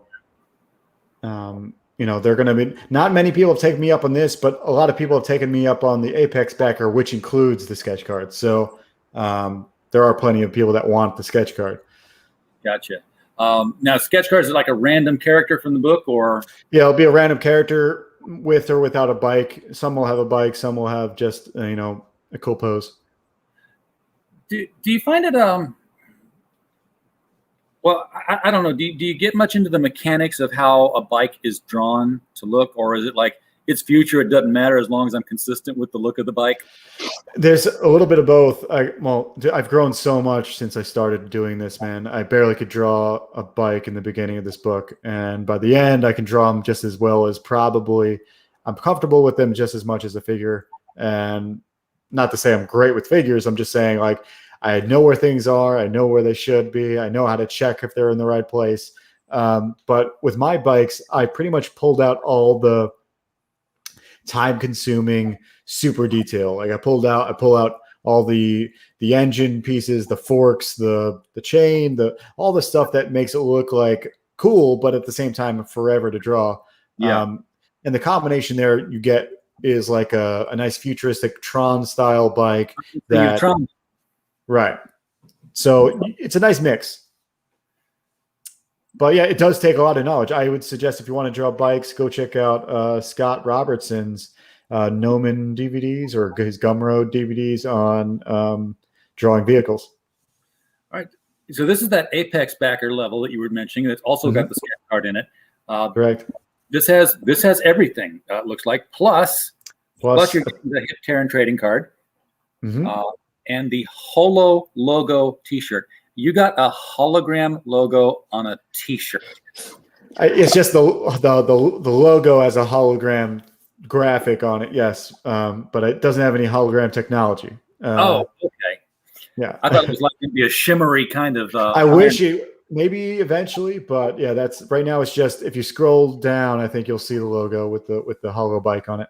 Speaker 3: they're going to be, not many people have taken me up on this, but a lot of people have taken me up on the Apex backer, which includes the sketch card. So there are plenty of people that want the sketch card.
Speaker 2: Gotcha. Now, sketch cards are like a random character from the book, or?
Speaker 3: Yeah, it'll be a random character with or without a bike. Some will have a bike. Some will have just, a cool pose.
Speaker 2: Do you find it, well, I don't know. Do you get much into the mechanics of how a bike is drawn to look, or is it like it's future, it doesn't matter as long as I'm consistent with the look of the bike?
Speaker 3: There's a little bit of both. I've grown so much since I started doing this, man. I barely could draw a bike in the beginning of this book, and by the end, I can draw them just as well as probably. I'm comfortable with them just as much as a figure, and not to say I'm great with figures. I'm just saying, like, I know where things are. I know where they should be. I know how to check if they're in the right place. But with my bikes, I pretty much pulled out all the time-consuming super detail. Like I pull out all the engine pieces, the forks, the chain, all the stuff that makes it look like cool, but at the same time forever to draw.
Speaker 2: Yeah.
Speaker 3: And the combination there you get is like a nice futuristic Tron style bike.
Speaker 2: Tron.
Speaker 3: Right. So it's a nice mix. But yeah, it does take a lot of knowledge. I would suggest if you want to draw bikes, go check out Scott Robertson's Gnomon DVDs or his Gumroad DVDs on drawing vehicles.
Speaker 2: All right. So this is that Apex backer level that you were mentioning. It's also got the sketch card in it.
Speaker 3: Correct.
Speaker 2: This has everything. It looks like plus you're getting the Hip Terran trading card. And the Holo logo T-shirt. You got a hologram logo on a T-shirt.
Speaker 3: It's just the logo as a hologram graphic on it, yes, but it doesn't have any hologram technology.
Speaker 2: Okay.
Speaker 3: Yeah,
Speaker 2: I thought it was like going to be a shimmery kind of.
Speaker 3: I wish maybe eventually, but yeah, that's right now. It's just if you scroll down, I think you'll see the logo with the holo bike on it.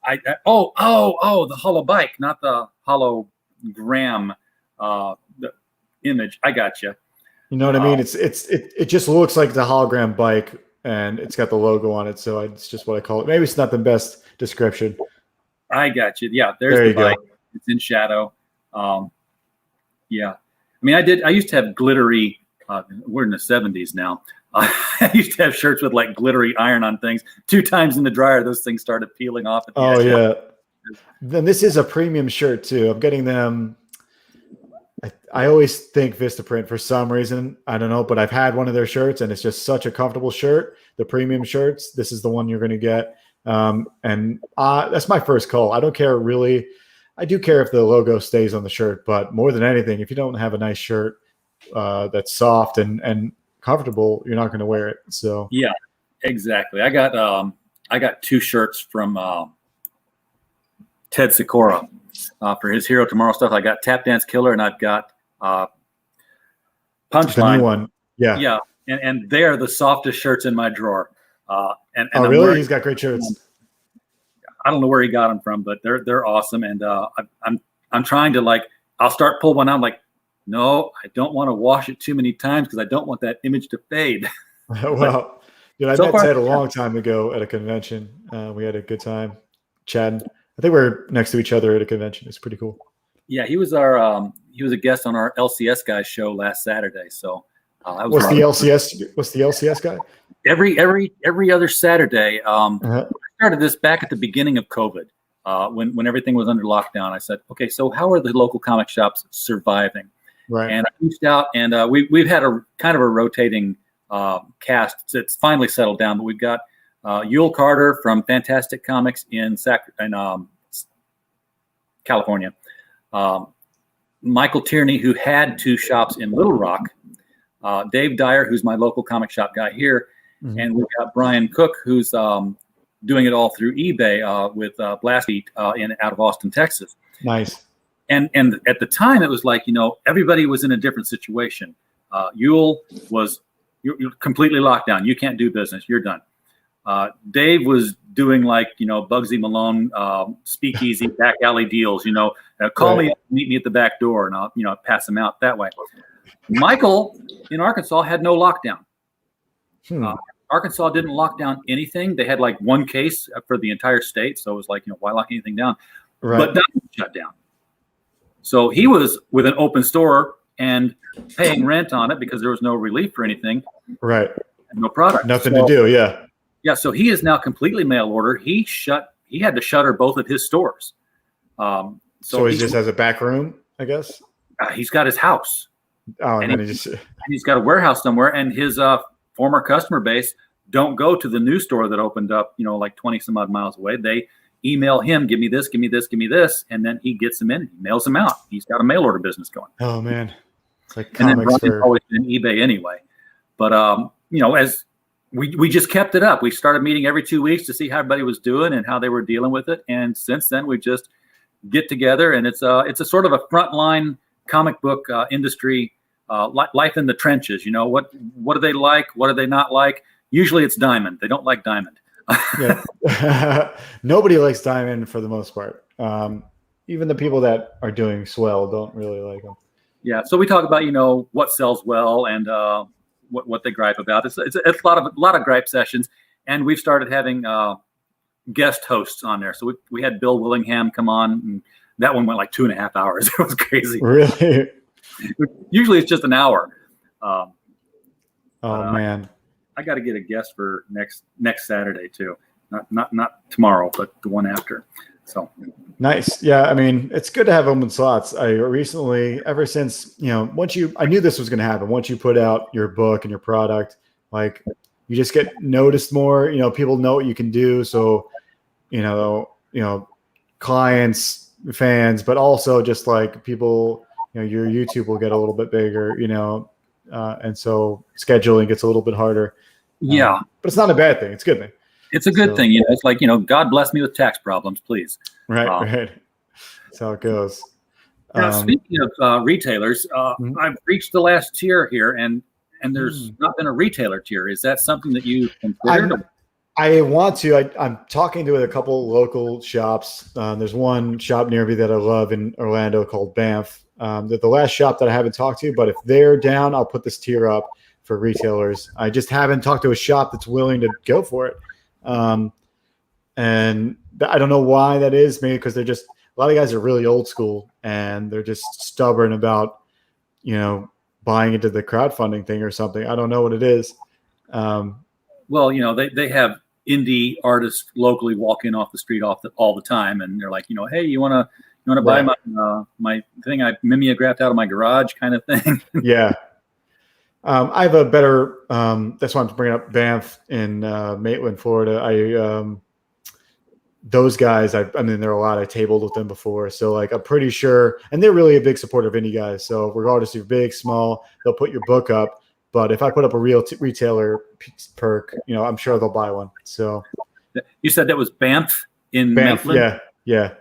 Speaker 2: The holo bike, not the hologram the image. I got you.
Speaker 3: You know what I mean? It just looks like the hologram bike, and it's got the logo on it. So it's just what I call it. Maybe it's not the best description.
Speaker 2: I got you. Yeah, there the bike. Go. It's in shadow. Yeah. I mean, I used to have glittery. We're in the 70s now. I used to have shirts with like glittery iron-on things. 2 times in the dryer, those things started peeling off. At the edge.
Speaker 3: Yeah. Then this is a premium shirt too. I'm getting them. I always think Vistaprint for some reason. I don't know, but I've had one of their shirts and it's just such a comfortable shirt. The premium shirts, this is the one you're going to get. And that's my first call. I don't care really. I do care if the logo stays on the shirt, but more than anything, if you don't have a nice shirt that's soft and comfortable, you're not going to wear it. So
Speaker 2: yeah, exactly. I got 2 shirts from Ted Sikora for his Hero Tomorrow stuff. I got Tap Dance Killer and I've got Punchline.
Speaker 3: The new one. Yeah.
Speaker 2: Yeah. And they are the softest shirts in my drawer. And
Speaker 3: really? He's got great shirts.
Speaker 2: I don't know where he got them from, but they're awesome. And I'm trying to I'll start pull one out. I'm like, no, I don't want to wash it too many times because I don't want that image to fade.
Speaker 3: Well, I met Ted a long time ago at a convention. We had a good time chatting. I think we're next to each other at a convention. It's pretty cool.
Speaker 2: Yeah, he was a guest on our LCS guys show last Saturday. So
Speaker 3: What's the LCS? What's the LCS guy?
Speaker 2: Every other Saturday.
Speaker 3: Uh-huh.
Speaker 2: I started this back at the beginning of COVID, when everything was under lockdown. I said, okay, so how are the local comic shops surviving?
Speaker 3: Right.
Speaker 2: And I reached out, and we've had a kind of a rotating cast. It's finally settled down, but we've got Yule Carter from Fantastic Comics in California, Michael Tierney, who had 2 shops in Little Rock, Dave Dyer, who's my local comic shop guy here, and we've got Brian Cook, who's doing it all through eBay with Blast Beat out of Austin, Texas.
Speaker 3: Nice.
Speaker 2: And at the time, it was like, everybody was in a different situation. Yule was you're completely locked down. You can't do business. You're done. Dave was doing like, Bugsy Malone, speakeasy, back alley deals, call me up, meet me at the back door, and I'll, pass them out that way. Michael in Arkansas had no lockdown. Arkansas didn't lock down anything. They had like 1 case for the entire state. So it was like, why lock anything down?
Speaker 3: Right.
Speaker 2: But that was shut down. So he was with an open store and paying rent on it because there was no relief for anything.
Speaker 3: Right.
Speaker 2: No product.
Speaker 3: Nothing to do. Yeah.
Speaker 2: Yeah. So he is now completely mail order. He had to shutter both of his stores.
Speaker 3: So he just has a back room, I guess.
Speaker 2: He's got his house.
Speaker 3: Oh, and
Speaker 2: he's got a warehouse somewhere, and his former customer base don't go to the new store that opened up, like 20 some odd miles away. They email him, give me this, give me this, give me this, and then he gets them in, he mails them out. He's got a mail order business going.
Speaker 3: Oh man, it's like
Speaker 2: and then
Speaker 3: comics
Speaker 2: Brian's always been eBay anyway. But as we just kept it up, we started meeting every 2 weeks to see how everybody was doing and how they were dealing with it. And since then, we just get together, and it's a sort of a frontline comic book industry. Life in the trenches, what do they like? What do they not like? Usually it's Diamond. They don't like Diamond.
Speaker 3: Yeah. Nobody likes Diamond for the most part. Even the people that are doing swell don't really like them.
Speaker 2: Yeah. So we talk about, what sells well and what they gripe about. It's a lot of gripe sessions, and we've started having guest hosts on there. So we had Bill Willingham come on, and that one went like 2.5 hours. It was crazy.
Speaker 3: Really?
Speaker 2: Usually it's just an hour.
Speaker 3: Man,
Speaker 2: I got to get a guest for next Saturday too. Not tomorrow, but the one after. So
Speaker 3: nice. Yeah, I mean, it's good to have open slots. I recently, ever since I knew this was going to happen. Once you put out your book and your product, like you just get noticed more. People know what you can do. So, clients, fans, but also just like people. Your YouTube will get a little bit bigger, and so scheduling gets a little bit harder.
Speaker 2: Yeah.
Speaker 3: But it's not a bad thing. It's a good thing.
Speaker 2: It's a good thing. It's like, God bless me with tax problems, please.
Speaker 3: Right. That's how it goes.
Speaker 2: Now, speaking of retailers, I've reached the last tier here, and there's not been a retailer tier. Is that something that you considered?
Speaker 3: I want to. I'm talking to a couple local shops. There's one shop near me that I love in Orlando called Banff. They're the last shop that I haven't talked to, but if they're down, I'll put this tier up for retailers. I just haven't talked to a shop that's willing to go for it. And I don't know why that is. Maybe because they're just, a lot of guys are really old school and they're just stubborn about, buying into the crowdfunding thing or something. I don't know what it is.
Speaker 2: Well, they have indie artists locally walking off the street all the time, and they're like, hey, you want to buy my thing I mimeographed out of my garage kind of thing?
Speaker 3: Yeah. I have a better. That's why I'm bringing up Banff in Maitland, Florida. Those guys. I mean, there are a lot. I tabled with them before, so like I'm pretty sure, and they're really a big supporter of indie guys. So regardless if you're big, small, they'll put your book up. But if I put up a real retailer perk, I'm sure they'll buy one. So
Speaker 2: you said that was Banff in
Speaker 3: Banff,
Speaker 2: Maitland?
Speaker 3: Yeah.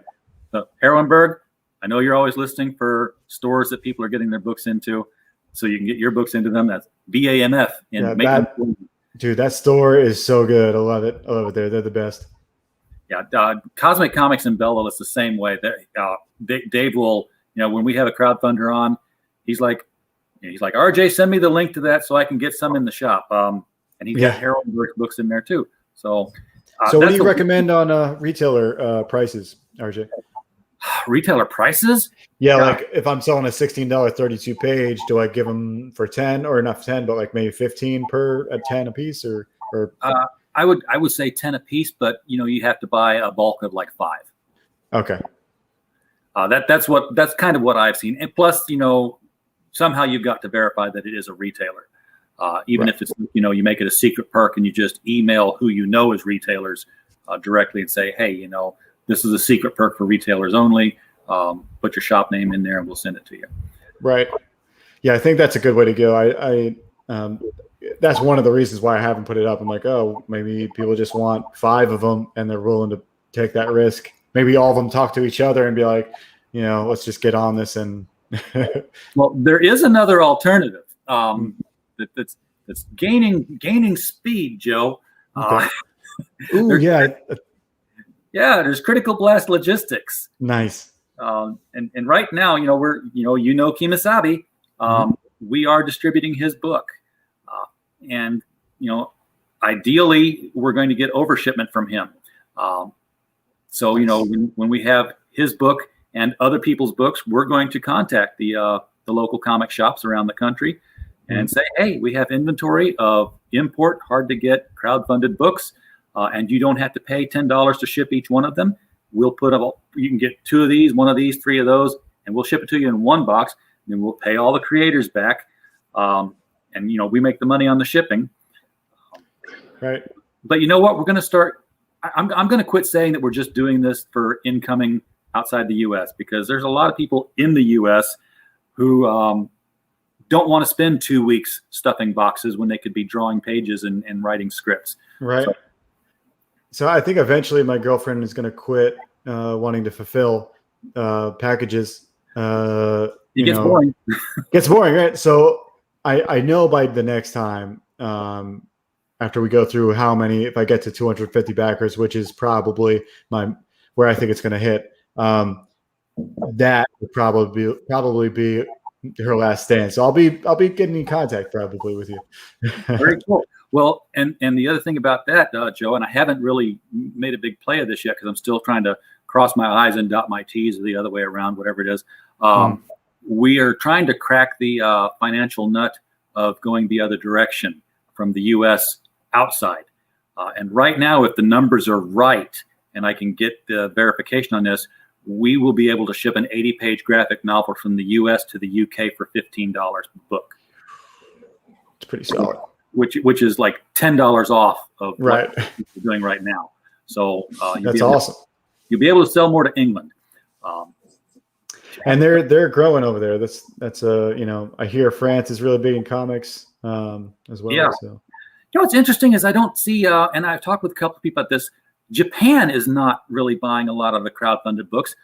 Speaker 2: So Harrisonburg, I know you're always listening for stores that people are getting their books into, so you can get your books into them. That's BAMF in Maitland.
Speaker 3: Dude, that store is so good. I love it. They're the best.
Speaker 2: Yeah, Cosmic Comics in Belleville is the same way. Dave will, when we have a crowdfunder on, he's like, RJ, send me the link to that so I can get some in the shop. And he's got Harrisonburg books in there too. So
Speaker 3: what do you recommend on retailer prices, RJ?
Speaker 2: Retailer prices?
Speaker 3: Yeah,
Speaker 2: Yeah.
Speaker 3: like if I'm selling a $16 32 page, do I give them for 10 or not 10, but like maybe 15 per at 10 a piece or
Speaker 2: I would say 10 a piece, but you have to buy a bulk of like 5.
Speaker 3: okay.
Speaker 2: That's kind of what I've seen. And plus, somehow you've got to verify that it is a retailer. Even
Speaker 3: Right.
Speaker 2: if it's, you make it a secret perk and you just email who as retailers directly and say, hey, this is a secret perk for retailers only. Put your shop name in there and we'll send it to you.
Speaker 3: Right. Yeah, I think that's a good way to go. That's one of the reasons why I haven't put it up. I'm like, oh, maybe people just want 5 of them and they're willing to take that risk. Maybe all of them talk to each other and be like, let's just get on this. And
Speaker 2: well, there is another alternative that's gaining speed, Joe.
Speaker 3: okay. Ooh, yeah.
Speaker 2: There's Critical Blast Logistics.
Speaker 3: Nice.
Speaker 2: And right now, we're Kimasabi. We are distributing his book, and ideally, we're going to get overshipment from him. So when we have his book and other people's books, we're going to contact the local comic shops around the country and say, hey, we have inventory of import, hard to get, crowdfunded books, and you don't have to pay $10 to ship each one of them. We'll you can get 2 of these, 1 of these, 3 of those, and we'll ship it to you in 1 box. And then we'll pay all the creators back, and we make the money on the shipping.
Speaker 3: Right.
Speaker 2: But you know what? We're going to start. I'm going to quit saying that we're just doing this for incoming outside the U.S. because there's a lot of people in the U.S. who don't want to spend 2 weeks stuffing boxes when they could be drawing pages and writing scripts.
Speaker 3: Right. So I think eventually my girlfriend is going to quit wanting to fulfill packages.
Speaker 2: It gets boring.
Speaker 3: Gets boring, right? So I know by the next time, after we go through how many, if I get to 250 backers, which is probably where I think it's going to hit, that would probably be her last stand. So I'll be getting in contact probably with you.
Speaker 2: Very cool. Well, and the other thing about that, Joe, and I haven't really made a big play of this yet because I'm still trying to cross my I's and dot my T's or the other way around, whatever it is. We are trying to crack the financial nut of going the other direction from the U.S. outside. And right now, if the numbers are right and I can get the verification on this, we will be able to ship an 80-page graphic novel from the U.S. to the U.K. for $15 per book.
Speaker 3: It's pretty solid.
Speaker 2: Which is like $10 off of
Speaker 3: right.
Speaker 2: what we're doing right now. So
Speaker 3: that's awesome.
Speaker 2: You'll be able to sell more to England.
Speaker 3: And they're growing over there. That's I hear France is really big in comics as well.
Speaker 2: Yeah.
Speaker 3: So.
Speaker 2: What's interesting is I don't see, and I've talked with a couple of people about this. Japan is not really buying a lot of the crowdfunded books,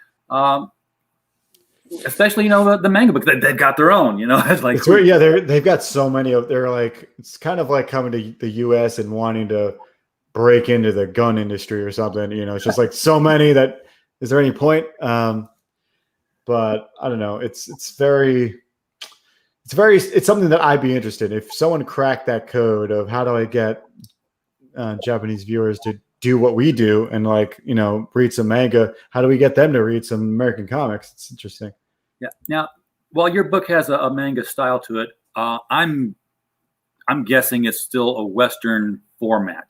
Speaker 2: especially the manga books. They've got their own. It's like
Speaker 3: it's weird. Yeah, they've got so many of. They're like it's kind of like coming to the U.S. and wanting to break into the gun industry or something. It's just like so many that. Is there any point? But I don't know. It's something that I'd be interested in. If someone cracked that code of how do I get Japanese viewers to do what we do and read some manga, how do we get them to read some American comics? It's interesting.
Speaker 2: Yeah. Now, while your book has a manga style to it, I'm guessing it's still a Western format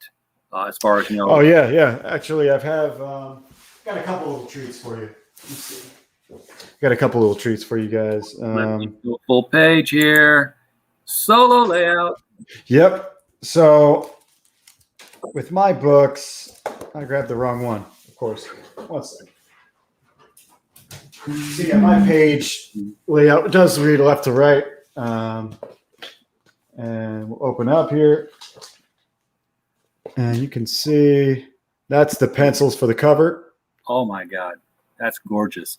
Speaker 2: as far as
Speaker 3: Oh yeah. Actually, I've got a couple little treats for you. Let's see. Got a couple little treats for you guys.
Speaker 2: Let me do a full page here. Solo layout.
Speaker 3: Yep. So with my books, I grabbed the wrong one, of course. One second. So yeah, my page layout does read left to right. And we'll open up here. And you can see that's the pencils for the cover.
Speaker 2: Oh my God. That's gorgeous.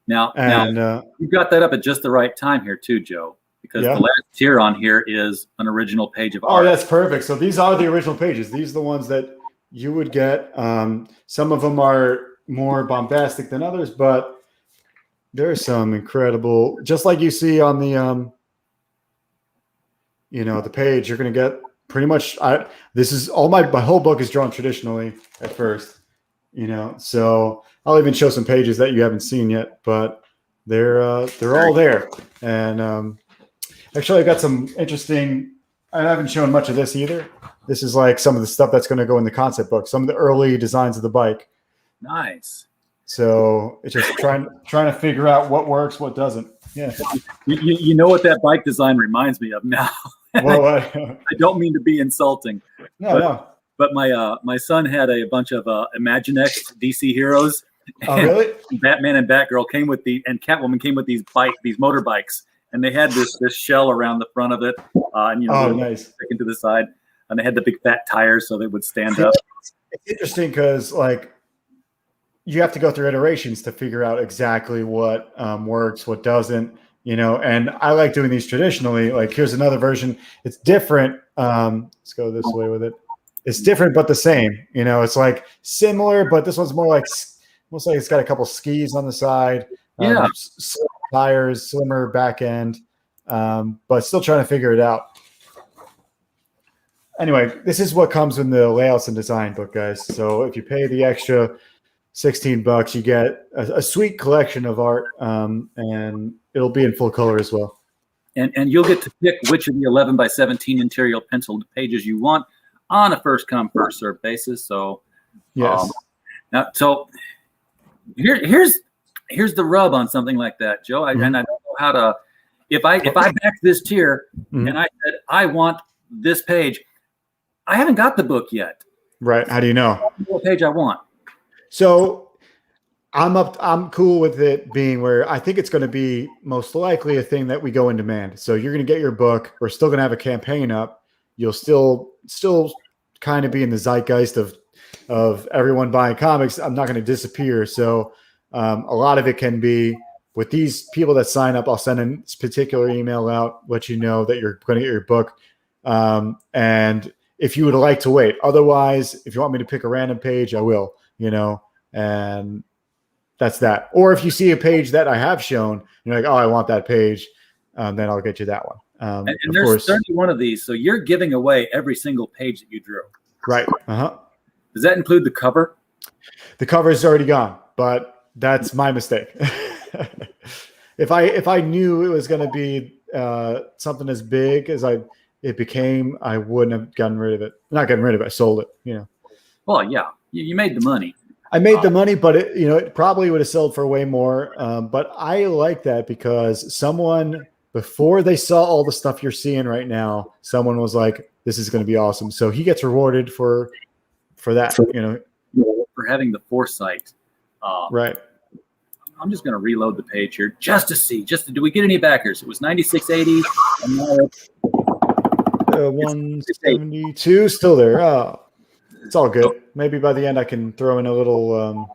Speaker 2: Now you got that up at just the right time here too, Joe, because the last tier on here is an original page of art.
Speaker 3: Oh, that's perfect. So these are the original pages. These are the ones that you would get. Some of them are more bombastic than others, but there's some incredible, just like you see on the, the page, you're going to get pretty much, this is all my whole book is drawn traditionally at first. So I'll even show some pages that you haven't seen yet, but they're all there. And actually, I got some interesting. I haven't shown much of this either. This is like some of the stuff that's going to go in the concept book. Some of the early designs of the bike.
Speaker 2: Nice.
Speaker 3: So it's just trying to figure out what works, what doesn't. Yeah.
Speaker 2: You know what that bike design reminds me of now.
Speaker 3: Well,
Speaker 2: I don't mean to be insulting.
Speaker 3: No.
Speaker 2: But my son had a bunch of Imaginext DC heroes.
Speaker 3: Oh, really?
Speaker 2: Batman and Batgirl and Catwoman came with these motorbikes, and they had this shell around the front of it, and
Speaker 3: nice,
Speaker 2: sticking to the side, and they had the big fat tires so they would stand up.
Speaker 3: It's interesting because like you have to go through iterations to figure out exactly what works, what doesn't. And I like doing these traditionally. Like here's another version. It's different. Let's go this way with it. It's different, but the same. It's like similar, but this one's more like looks like it's got a couple skis on the side.
Speaker 2: Yeah.
Speaker 3: Slim tires, slimmer back end, but still trying to figure it out. Anyway, this is what comes in the layouts and design book, guys. So if you pay the extra $16, you get a sweet collection of art, and it'll be in full color as well.
Speaker 2: And you'll get to pick which of the 11 by 17 interior penciled pages you want on a first come first served basis. So
Speaker 3: yes.
Speaker 2: So here's the rub on something like that, Joe. And I don't know how to. If I back this tier and I said I want this page, I haven't got the book yet.
Speaker 3: Right? How do you know
Speaker 2: what page I want?
Speaker 3: So I'm cool with it being where I think it's going to be most likely a thing that we go in demand. So you're going to get your book. We're still going to have a campaign up. You'll still kind of be in the zeitgeist of everyone buying comics. I'm not going to disappear. So a lot of it can be with these people that sign up. I'll send a particular email out, let you know that you're going to get your book. And if you would like to wait, otherwise, if you want me to pick a random page, I will, and that's that. Or if you see a page that I have shown, you're like, oh, I want that page. Then I'll get you that one.
Speaker 2: And there's 31 of these. So you're giving away every single page that you drew.
Speaker 3: Right. Uh-huh.
Speaker 2: Does that include the cover?
Speaker 3: The cover is already gone, but that's my mistake. If I knew it was going to be something as big as it became, I wouldn't have gotten rid of it. Not getting rid of it. I sold it,
Speaker 2: Well, yeah, you made the money.
Speaker 3: I made the money, but it probably would have sold for way more. But I like that because someone, before they saw all the stuff you're seeing right now, someone was like, this is going to be awesome. So he gets rewarded for that,
Speaker 2: for having the foresight.
Speaker 3: Right.
Speaker 2: I'm just going to reload the page here just to see. Do we get any backers? It was 96.80. And now it's
Speaker 3: 172 still there. Oh, it's all good. Maybe by the end I can throw in a little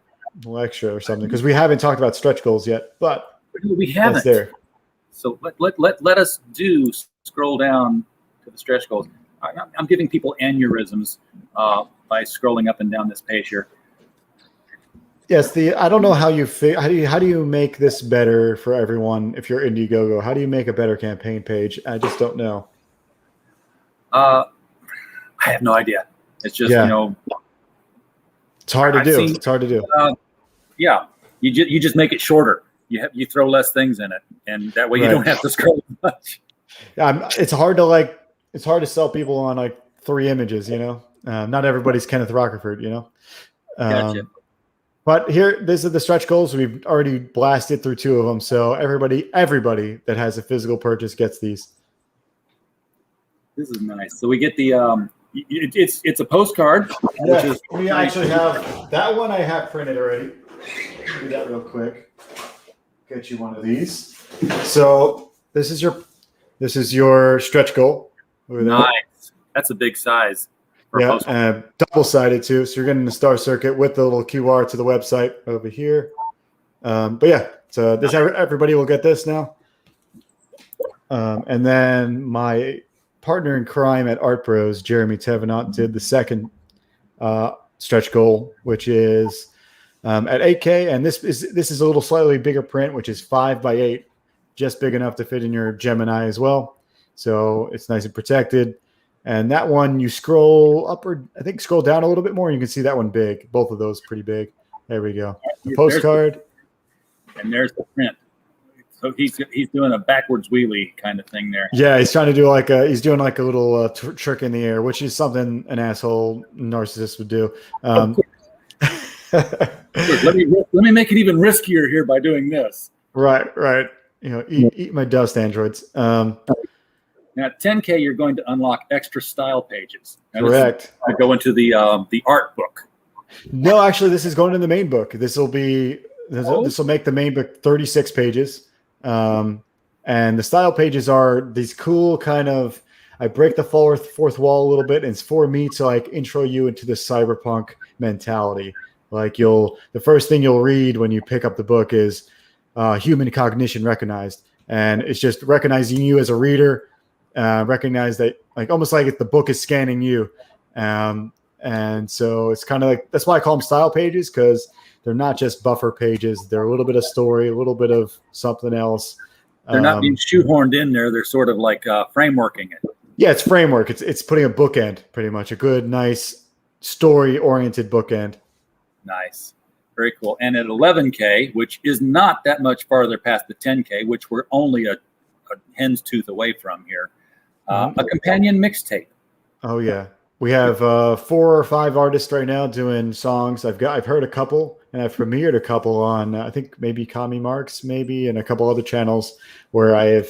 Speaker 3: extra or something because we haven't talked about stretch goals yet, but
Speaker 2: we haven't.
Speaker 3: That's there.
Speaker 2: So let us scroll down to the stretch goals. I'm giving people aneurysms by scrolling up and down this page here.
Speaker 3: Yes, I don't know how how do you make this better for everyone if you're Indiegogo? How do you make a better campaign page? I just don't know.
Speaker 2: I have no idea. It's just
Speaker 3: it's hard to do. It's hard to do.
Speaker 2: Yeah, you just make it shorter. You throw less things in it, and that way you don't have to scroll much.
Speaker 3: Yeah, it's hard to sell people on like 3 images. Not everybody's Kenneth Rockerford.
Speaker 2: Gotcha.
Speaker 3: But here, these are the stretch goals. We've already blasted through 2 of them. So everybody that has a physical purchase gets these.
Speaker 2: This is nice. So we get the it's a postcard.
Speaker 3: Yeah, which is we actually have that one. I have printed already. Do that real quick. Get you one of these. So this is your stretch goal.
Speaker 2: Nice. That's a big size.
Speaker 3: Yeah, double-sided too. So you're getting the star circuit with the little QR to the website over here. But yeah, so everybody will get this now. And then my partner in crime at Art Bros, Jeremy Tevenant, did the second stretch goal, which is at 8K. And this is a little slightly bigger print, which is 5 by 8, just big enough to fit in your Gemini as well. So it's nice and protected. And that one, you scroll up or I think scroll down a little bit more, and you can see that one big. Both of those pretty big. There we go. The postcard.
Speaker 2: There's the print. So he's doing a backwards wheelie kind of thing there.
Speaker 3: Yeah, he's trying to do he's doing like a little trick in the air, which is something an asshole narcissist would do.
Speaker 2: Let me make it even riskier here by doing this.
Speaker 3: Right. Eat my dust, androids.
Speaker 2: Now, at 10K, you're going to unlock extra style pages. Now,
Speaker 3: correct.
Speaker 2: I go into the art book.
Speaker 3: No, actually, this is going in the main book. This will make the main book 36 pages. And the style pages are these cool kind of. I break the fourth wall a little bit, and it's for me to like intro you into the cyberpunk mentality. Like the first thing you'll read when you pick up the book is human cognition recognized, and it's just recognizing you as a reader. Recognize that almost like if the book is scanning you. And so it's kind of like, that's why I call them style pages, because they're not just buffer pages. They're a little bit of story, a little bit of something else.
Speaker 2: They're not being shoehorned in there. They're sort of like frameworking it.
Speaker 3: Yeah, it's framework. It's putting a bookend, pretty much. A good, nice, story-oriented bookend.
Speaker 2: Nice. Very cool. And at 11K, which is not that much farther past the 10K, which we're only a hen's tooth away from here, a companion mixtape.
Speaker 3: Oh yeah, we have 4 or 5 artists right now doing songs. I've heard a couple, and I've premiered a couple on I think maybe Kami Marks, maybe, and a couple other channels where I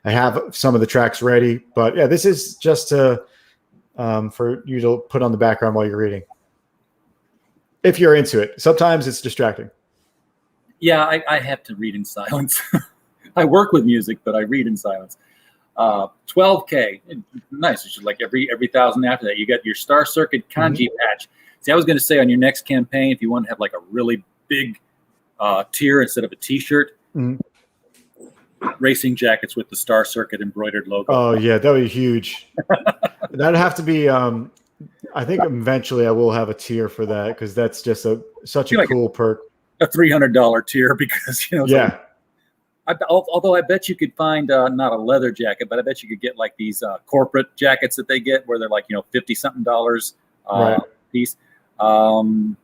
Speaker 3: have some of the tracks ready. But yeah, this is just for you to put on the background while you're reading, if you're into it. Sometimes it's distracting.
Speaker 2: Yeah, I have to read in silence. I work with music, but I read in silence. 12K, nice. It's just like every 1,000 after that, you got your Star Circuit kanji patch. See, I was going to say on your next campaign, if you want to have like a really big tier instead of a T-shirt, racing jackets with the Star Circuit embroidered logo.
Speaker 3: Oh yeah, that would be huge. That'd have to be. I think eventually I will have a tier for that, because that's just such a cool perk.
Speaker 2: A $300 tier, because
Speaker 3: yeah.
Speaker 2: Although I bet you could find not a leather jacket, but I bet you could get like these corporate jackets that they get where they're like $50-something
Speaker 3: right.
Speaker 2: piece. Who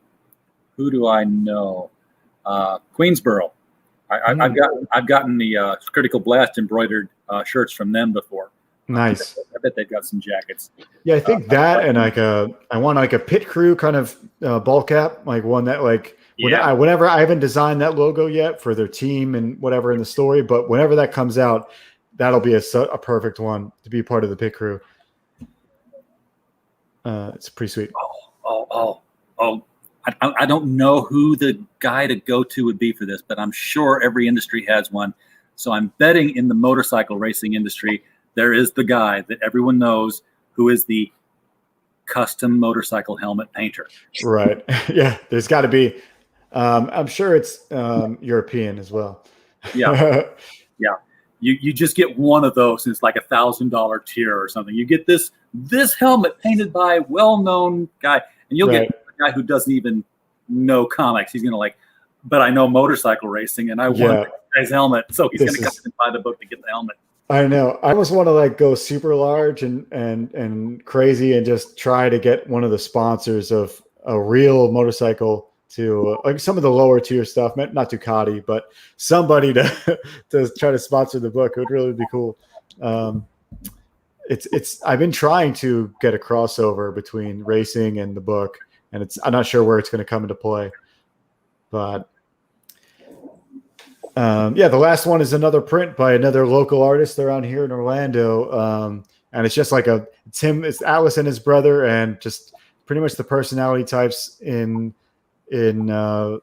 Speaker 2: do I know? Queensboro. I've gotten the Critical Blast embroidered shirts from them before.
Speaker 3: Nice.
Speaker 2: I bet they've got some jackets.
Speaker 3: Yeah, I think that and I want like a pit crew kind of ball cap, like one that like.
Speaker 2: Yeah.
Speaker 3: Whenever I haven't designed that logo yet for their team and whatever in the story, but whenever that comes out, that'll be a perfect one to be part of the pit crew. It's pretty sweet.
Speaker 2: I don't know who the guy to go to would be for this, but I'm sure every industry has one. So I'm betting in the motorcycle racing industry, there is the guy that everyone knows who is the custom motorcycle helmet painter.
Speaker 3: Right. Yeah, there's got to be. I'm sure it's European as well.
Speaker 2: Yeah. Yeah. You just get one of those, and it's like $1,000 tier or something. You get this helmet painted by a well-known guy, and you'll get a guy who doesn't even know comics. He's going to but I know motorcycle racing, and I want this guy's helmet. So he's going to come and buy the book to get the helmet. I
Speaker 3: know. I almost want to go super large and crazy and just try to get one of the sponsors of a real motorcycle to like some of the lower tier stuff, not Ducati, but somebody to try to sponsor the book. It would really be cool. I've been trying to get a crossover between racing and the book, and I'm not sure where it's going to come into play, but the last one is another print by another local artist around here in Orlando. And it's just like it's Atlas and his brother, and just pretty much the personality types in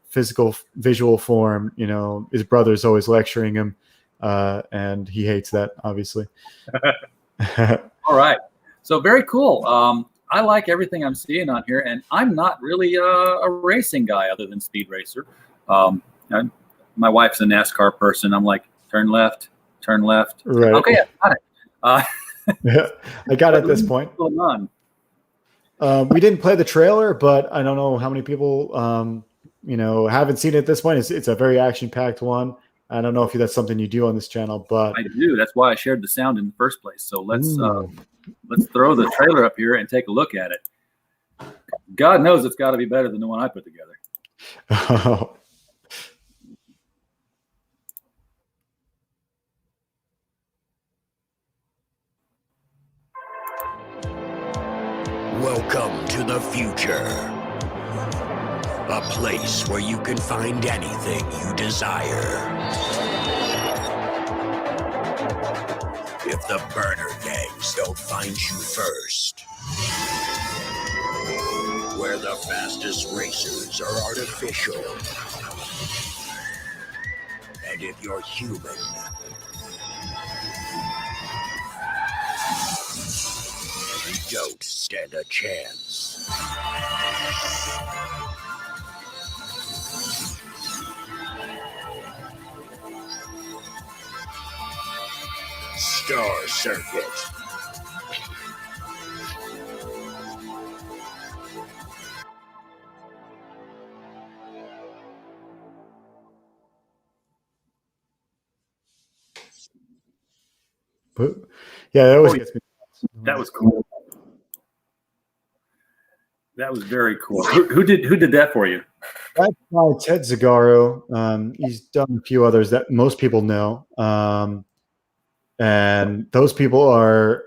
Speaker 3: physical visual form. His brother's always lecturing him, and he hates that, obviously.
Speaker 2: All right. So very cool. I like everything I'm seeing on here, and I'm not really a racing guy other than Speed Racer. My wife's a NASCAR person. I'm like, turn left.
Speaker 3: Right.
Speaker 2: Okay, I got it.
Speaker 3: I got it at this point. We didn't play the trailer, but I don't know how many people, haven't seen it at this point. It's a very action-packed one. I don't know if that's something you do on this channel, but
Speaker 2: I do. That's why I shared the sound in the first place. So let's let's throw the trailer up here and take a look at it. God knows it's got to be better than the one I put together.
Speaker 3: Oh.
Speaker 4: Welcome to the future. A place where you can find anything you desire. If the burner gangs don't find you first. Where the fastest racers are artificial. And if you're human, you don't stand a chance. Star Circuit.
Speaker 3: But, yeah, that always gets me.
Speaker 2: That was cool. That was very cool. Who did that for you?
Speaker 3: That's by Ted Zagaro. He's done a few others that most people know. And those people are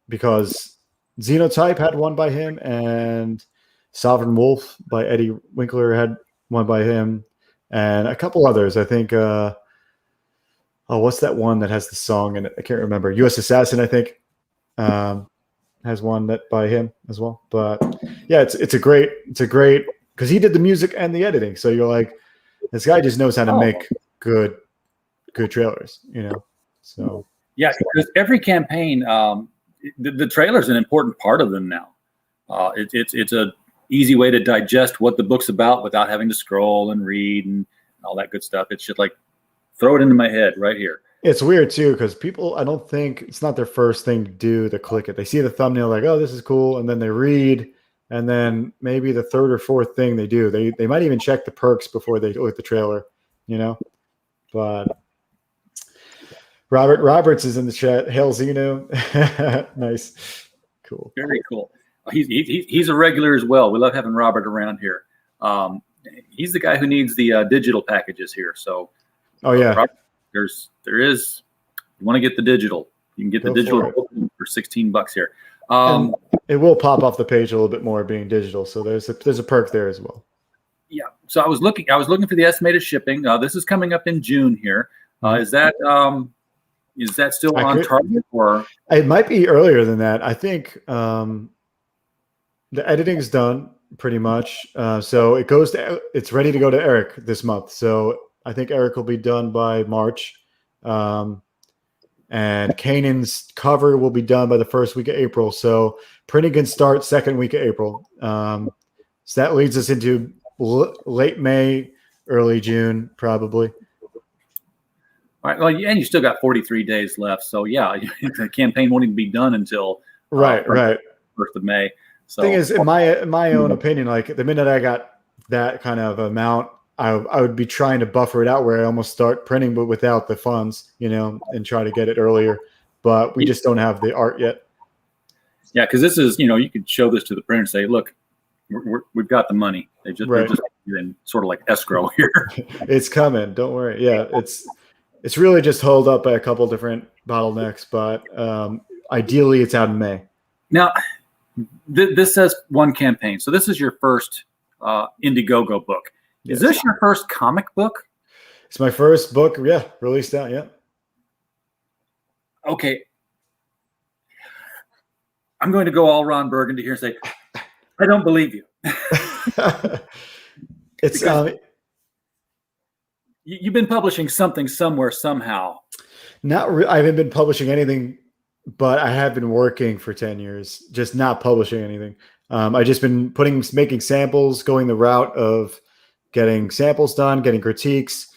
Speaker 3: because Xenotype had one by him, and Sovereign Wolf by Eddie Winkler had one by him, and a couple others. I think, what's that one that has the song in it? I can't remember. U.S. Assassin, I think, has one that by him as well. But yeah, it's a great because he did the music and the editing. So you're like, this guy just knows how to make good trailers, you know. So
Speaker 2: yeah, because every campaign, the trailer is an important part of them now. It's a easy way to digest what the book's about without having to scroll and read and all that good stuff. It's just like throw it into my head right here.
Speaker 3: It's weird too because people, I don't think it's not their first thing to do to click it. They see the thumbnail like, oh, this is cool, and then they read, and then maybe the third or fourth thing they do, they might even check the perks before they look at the trailer, you know. But Robert Roberts is in the chat. Hail Zeno. Nice. Cool.
Speaker 2: Very cool. He's a regular as well. We love having Robert around here. He's the guy who needs the digital packages here. So,
Speaker 3: oh yeah,
Speaker 2: Robert, there is. You want to get the digital? You can get the digital for $16 here.
Speaker 3: It will pop off the page a little bit more being digital. So there's a perk there as well.
Speaker 2: Yeah. So I was looking for the estimated shipping. This is coming up in June here. Is that still on target, or
Speaker 3: it might be earlier than that? I think the editing's done pretty much. So it's ready to go to Eric this month. So I think Eric will be done by March. And Kanan's cover will be done by the first week of April. So printing can start second week of April. So that leads us into late May, early June, probably.
Speaker 2: All right. Well, and you still got 43 days left. So yeah, the campaign won't even be done until
Speaker 3: right.
Speaker 2: 1st of May. So
Speaker 3: thing is, in my own opinion, like the minute I got that kind of amount, I would be trying to buffer it out where I almost start printing, but without the funds, you know, and try to get it earlier. But we just don't have the art yet.
Speaker 2: Yeah, because this is, you know, you could show this to the printer and say, look, we've got the money. They're just in sort of like escrow here.
Speaker 3: It's coming. Don't worry. Yeah, it's really just held up by a couple different bottlenecks, but ideally it's out in May.
Speaker 2: Now, this says one campaign. So this is your first Indiegogo book. Is this your first comic book?
Speaker 3: It's my first book. Yeah, released out. Yeah.
Speaker 2: Okay. I'm going to go all Ron Burgundy here and say, I don't believe you.
Speaker 3: It's
Speaker 2: you've been publishing something somewhere somehow.
Speaker 3: I haven't been publishing anything, but I have been working for 10 years, just not publishing anything. I just been making samples, going the route of getting samples done, getting critiques,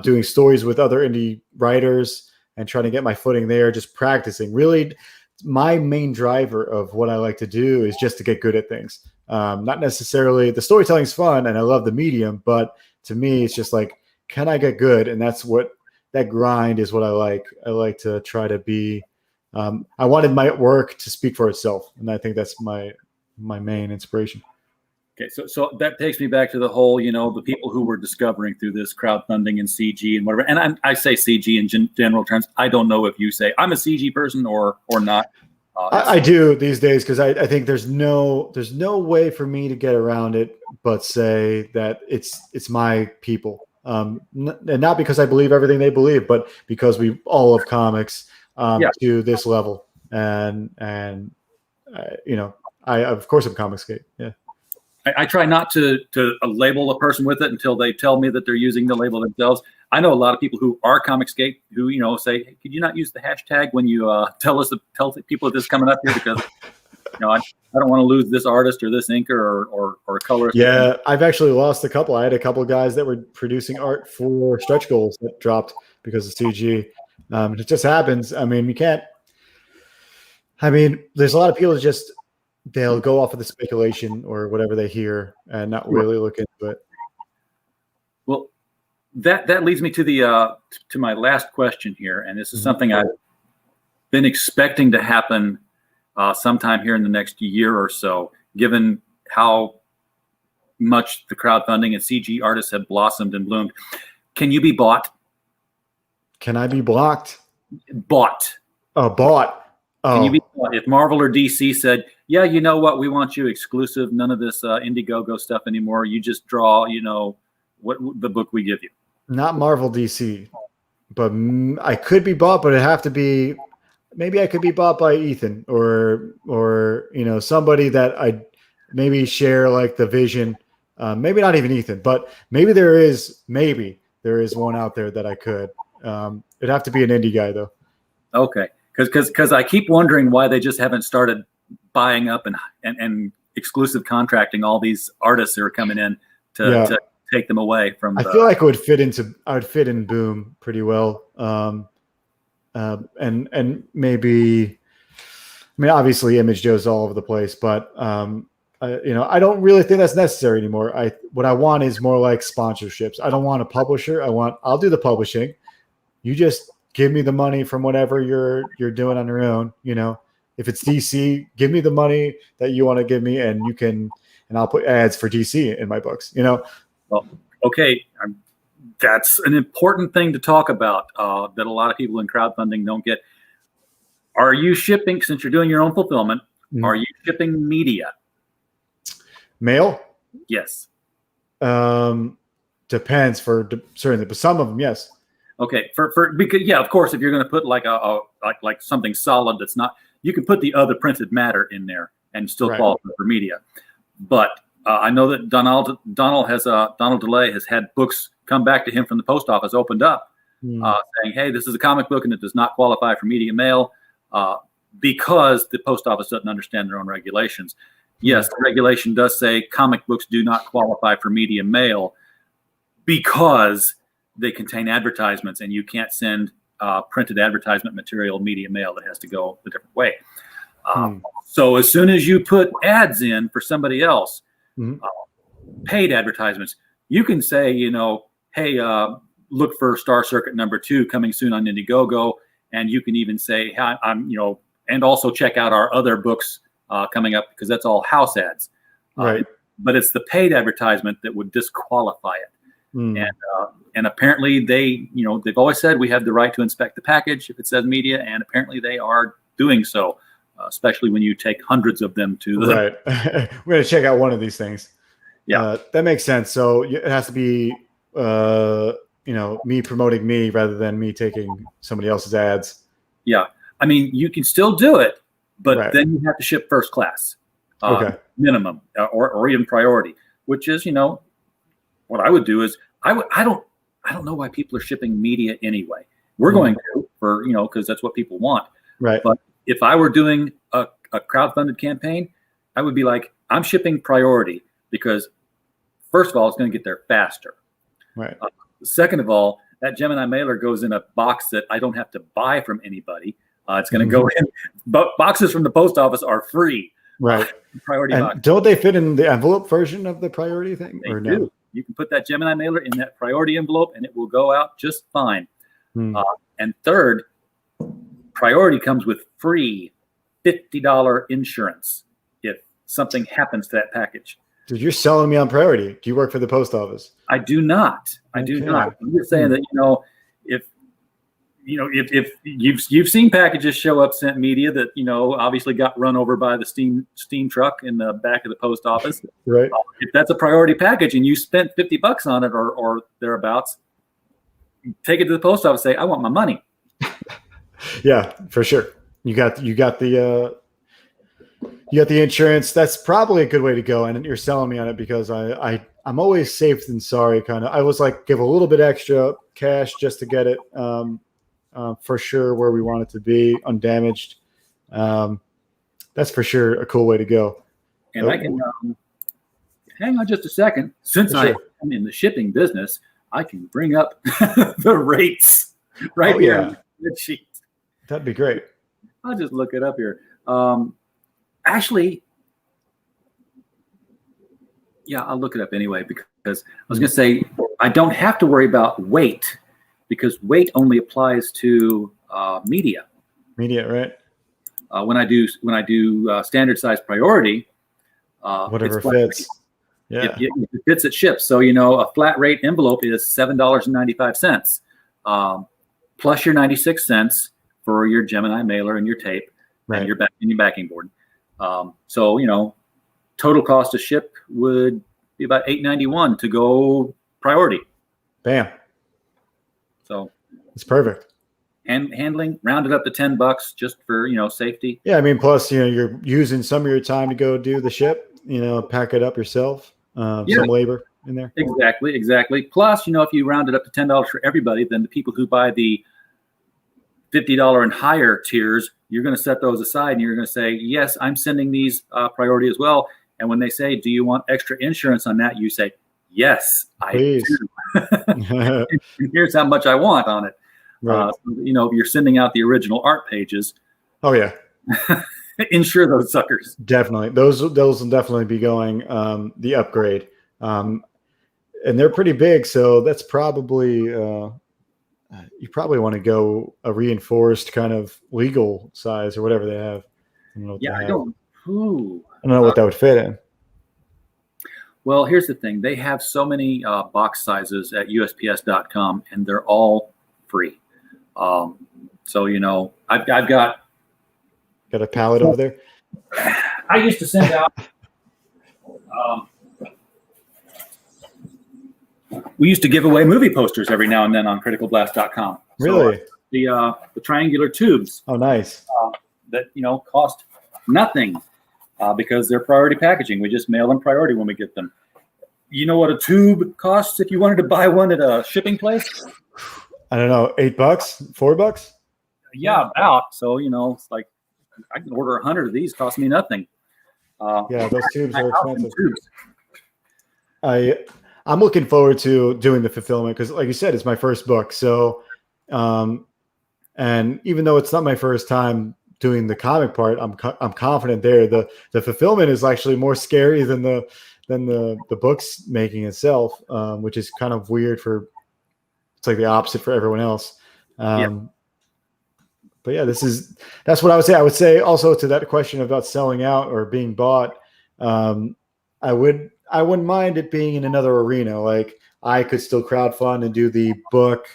Speaker 3: doing stories with other indie writers, and trying to get my footing there, just practicing. Really, my main driver of what I like to do is just to get good at things. Not necessarily the storytelling's fun and I love the medium, but to me, it's just like, can I get good? And that's what that grind is what I like. I like to try to be I wanted my work to speak for itself, and I think that's my main inspiration.
Speaker 2: Okay, so that takes me back to the whole, the people who were discovering through this crowdfunding and CG and whatever. And I say CG in general terms. I don't know if you say I'm a CG person or not.
Speaker 3: I do these days because I think there's no way for me to get around it but say that it's my people. And not because I believe everything they believe, but because we all love comics to this level. And I of course I'm Comicsgate. Yeah.
Speaker 2: I try not to label a person with it until they tell me that they're using the label themselves. I know a lot of people who are Comicsgate who, say, hey, could you not use the hashtag when you tell people this coming up here because, I don't want to lose this artist or this inker or colorist.
Speaker 3: Yeah, I've actually lost a couple. I had a couple of guys that were producing art for stretch goals that dropped because of CG. It just happens. I mean, there's a lot of people that they'll go off of the speculation or whatever they hear and not really look into it.
Speaker 2: Well, that leads me to to my last question here, and this is something I've been expecting to happen sometime here in the next year or so, given how much the crowdfunding and CG artists have blossomed and bloomed. Can you be bought?
Speaker 3: Can I be blocked?
Speaker 2: Bought.
Speaker 3: Oh, bought. Oh.
Speaker 2: Can you be bought? If Marvel or DC said, yeah, you know what, we want you exclusive, none of this Indiegogo stuff anymore. You just draw, what the book we give you.
Speaker 3: Not Marvel DC, but I could be bought, but it'd have to be, maybe I could be bought by Ethan or somebody that I maybe share like the vision. Maybe not even Ethan, but maybe there is one out there that I could. It'd have to be an indie guy though.
Speaker 2: Okay. Because I keep wondering why they just haven't started buying up and exclusive contracting all these artists who are coming in to take them away from.
Speaker 3: I feel like I would fit in Boom pretty well, and maybe, obviously Image Joe's all over the place, but I don't really think that's necessary anymore. What I want is more like sponsorships. I don't want a publisher. I'll do the publishing. You just give me the money from whatever you're doing on your own. If it's DC, give me the money that you want to give me, and I'll put ads for DC in my books.
Speaker 2: Well, okay, that's an important thing to talk about that a lot of people in crowdfunding don't get. Are you shipping, since you're doing your own fulfillment? Mm-hmm. Are you shipping media?
Speaker 3: Mail?
Speaker 2: Yes.
Speaker 3: Depends certainly, but some of them, yes.
Speaker 2: Okay, because of course, if you're going to put like like something solid that's not, you can put the other printed matter in there and still qualify for media. But I know that Donald DeLay has had books come back to him from the post office opened up, saying, "Hey, this is a comic book and it does not qualify for media mail because the post office doesn't understand their own regulations." Yes, the regulation does say comic books do not qualify for media mail because they contain advertisements, and you can't send printed advertisement material media mail. That has to go a different way. So as soon as you put ads in for somebody else, paid advertisements, you can say, hey, look for Star Circuit #2 coming soon on Indiegogo, and you can even say, hey, and also check out our other books coming up, because that's all house ads.
Speaker 3: Right.
Speaker 2: But it's the paid advertisement that would disqualify it. And apparently they've always said we have the right to inspect the package if it says media, and apparently they are doing so, especially when you take hundreds of them to the.
Speaker 3: Right. We're going to check out one of these things. Yeah, that makes sense. So it has to be, me promoting me rather than me taking somebody else's ads.
Speaker 2: Yeah. You can still do it, but then you have to ship first class, minimum, or even priority, which is, what I would do is I don't know why people are shipping media anyway. We're going to, because that's what people want.
Speaker 3: Right.
Speaker 2: But if I were doing a crowdfunded campaign, I would be like, I'm shipping priority because, first of all, it's going to get there faster.
Speaker 3: Right.
Speaker 2: Second of all, that Gemini mailer goes in a box that I don't have to buy from anybody. It's going to go in. But boxes from the post office are free.
Speaker 3: Right.
Speaker 2: Priority
Speaker 3: and
Speaker 2: box.
Speaker 3: Don't they fit in the envelope version of the priority thing?
Speaker 2: They do. You can put that Gemini mailer in that priority envelope, and it will go out just fine. And third, priority comes with free $50 insurance if something happens to that package.
Speaker 3: Dude, you're selling me on priority. Do you work for the post office?
Speaker 2: I do not. I do not. I'm just saying that, if you've seen packages show up sent media that, obviously got run over by the steam truck in the back of the post office.
Speaker 3: Right.
Speaker 2: If that's a priority package and you spent $50 on it or thereabouts, take it to the post office, say, I want my money.
Speaker 3: Yeah, for sure. You got the insurance. That's probably a good way to go. And you're selling me on it because I'm always safe than sorry. Kind of. I was like, give a little bit extra cash just to get it for sure where we want it to be, undamaged. That's for sure a cool way to go.
Speaker 2: And I can hang on just a second. Since I'm in the shipping business, I can bring up the rates right here on the sheet.
Speaker 3: That'd be great.
Speaker 2: I'll just look it up here. Actually, yeah, I'll look it up anyway because I was going to say I don't have to worry about weight because weight only applies to media.
Speaker 3: Media, right?
Speaker 2: When I do standard size priority,
Speaker 3: whatever fits. Yeah,
Speaker 2: it fits, it ships. So a flat rate envelope is $7.95 plus your 96 cents for your Gemini mailer and your tape and your backing board. So total cost to ship would be about $8.91 to go priority.
Speaker 3: Bam.
Speaker 2: So
Speaker 3: it's perfect.
Speaker 2: And handling rounded up to $10 just for safety.
Speaker 3: Yeah, I mean, plus you're using some of your time to go do the ship. Pack it up yourself. Some labor in there.
Speaker 2: Exactly. Plus, if you round it up to $10 for everybody, then the people who buy the $50 and higher tiers, you're going to set those aside and you're going to say, yes, I'm sending these priority as well. And when they say, do you want extra insurance on that? You say, yes, I do. And here's how much I want on it. Right. If you're sending out the original art pages.
Speaker 3: Oh yeah.
Speaker 2: Insure those suckers.
Speaker 3: Definitely. Those will definitely be going the upgrade. And they're pretty big. So that's probably, you probably want to go a reinforced kind of legal size or whatever they have. I don't know what that would fit in.
Speaker 2: Well, here's the thing. They have so many box sizes at USPS.com and they're all free. So, I've got
Speaker 3: a pallet over there.
Speaker 2: I used to send out, we used to give away movie posters every now and then on criticalblast.com.
Speaker 3: Really?
Speaker 2: So, the triangular tubes.
Speaker 3: Oh, nice.
Speaker 2: That, cost nothing because they're priority packaging. We just mail them priority when we get them. You know what a tube costs if you wanted to buy one at a shipping place?
Speaker 3: I don't know, $8, $4?
Speaker 2: Yeah, about. So, it's like I can order 100 of these, cost me nothing.
Speaker 3: Yeah, those tubes are expensive. I'm looking forward to doing the fulfillment because, like you said, it's my first book. So, and even though it's not my first time doing the comic part, I'm confident there. The fulfillment is actually more scary than the books making itself, which is kind of weird it's like the opposite for everyone else. But yeah, that's what I would say. I would say also to that question about selling out or being bought, I wouldn't mind it being in another arena. Like I could still crowdfund and do the book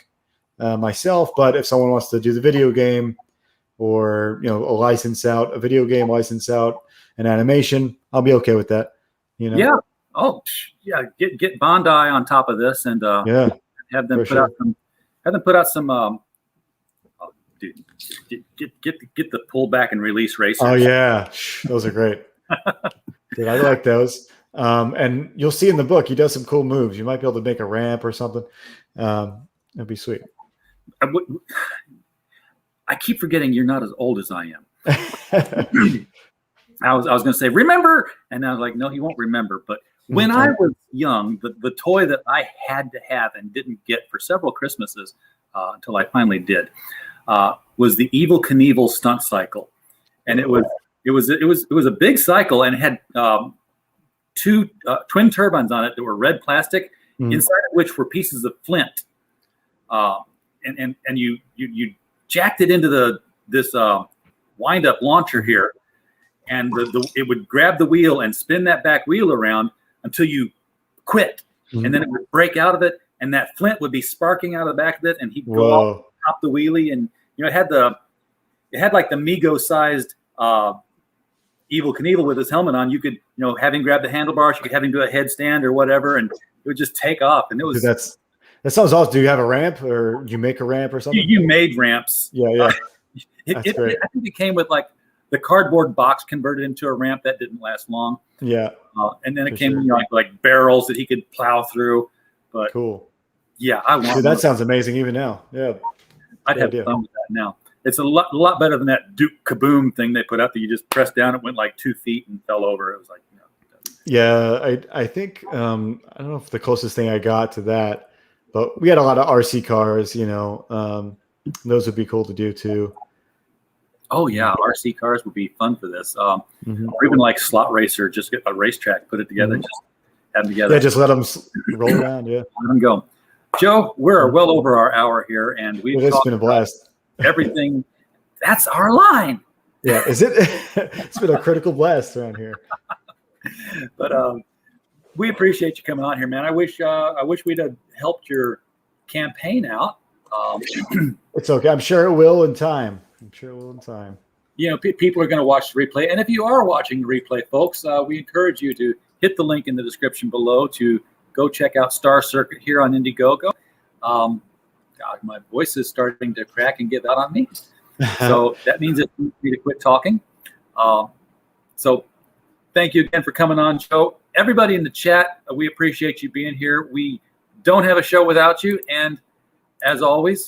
Speaker 3: myself, but if someone wants to do the video game or a video game license out an animation, I'll be okay with that.
Speaker 2: Yeah. Oh yeah. Get Bondi on top of this and have them put out some dude, get the pull back and release racers.
Speaker 3: Oh yeah, those are great. Dude, I like those. And you'll see in the book he does some cool moves. You might be able to make a ramp or something. That'd be sweet.
Speaker 2: I keep forgetting you're not as old as I am. I was going to say remember, and I was like, no, he won't remember. But when I was young, the toy that I had to have and didn't get for several Christmases until I finally did was the Evel Knievel stunt cycle, and it was a big cycle and it had two twin turbines on it that were red plastic, inside of which were pieces of flint, and you jacked it into this wind-up launcher here, and it would grab the wheel and spin that back wheel around until you quit, and then it would break out of it, and that flint would be sparking out of the back of it, and he'd go off, top the wheelie, and it had like the Mego-sized Evel Knievel with his helmet on. You could have him grab the handlebars, you could have him do a headstand or whatever, and it would just take off. And it was
Speaker 3: that sounds awesome. Do you have a ramp, or you make a ramp or something?
Speaker 2: You made ramps.
Speaker 3: Yeah.
Speaker 2: That's great. I think it came with like the cardboard box converted into a ramp that didn't last long.
Speaker 3: Yeah.
Speaker 2: And then it came like barrels that he could plow through. But
Speaker 3: cool.
Speaker 2: Yeah, I want.
Speaker 3: Dude, that sounds amazing even now. Yeah.
Speaker 2: I'd have fun with that now. It's a lot better than that Duke Kaboom thing they put up that you just pressed down. It went like 2 feet and fell over. It was like,
Speaker 3: Yeah, I think I don't know if the closest thing I got to that, but we had a lot of RC cars. Those would be cool to do too.
Speaker 2: Oh yeah, RC cars would be fun for this. Or even like slot racer, just get a racetrack, put it together, just have them together.
Speaker 3: Yeah, just let them roll around. Yeah,
Speaker 2: let them go. Joe, we're well over our hour here, and we've
Speaker 3: talked been a blast.
Speaker 2: Everything. That's our line.
Speaker 3: Yeah, is it? It's been a critical blast around here.
Speaker 2: But we appreciate you coming on here, man. I wish we'd have helped your campaign out.
Speaker 3: It's okay. I'm sure it will in time.
Speaker 2: People are going to watch the replay. And if you are watching the replay, folks, we encourage you to hit the link in the description below to go check out Star Circuit here on Indiegogo. God, my voice is starting to crack and give out on me. So that means it's for me to quit talking. So thank you again for coming on, Joe. Everybody in the chat, we appreciate you being here. We don't have a show without you. And as always,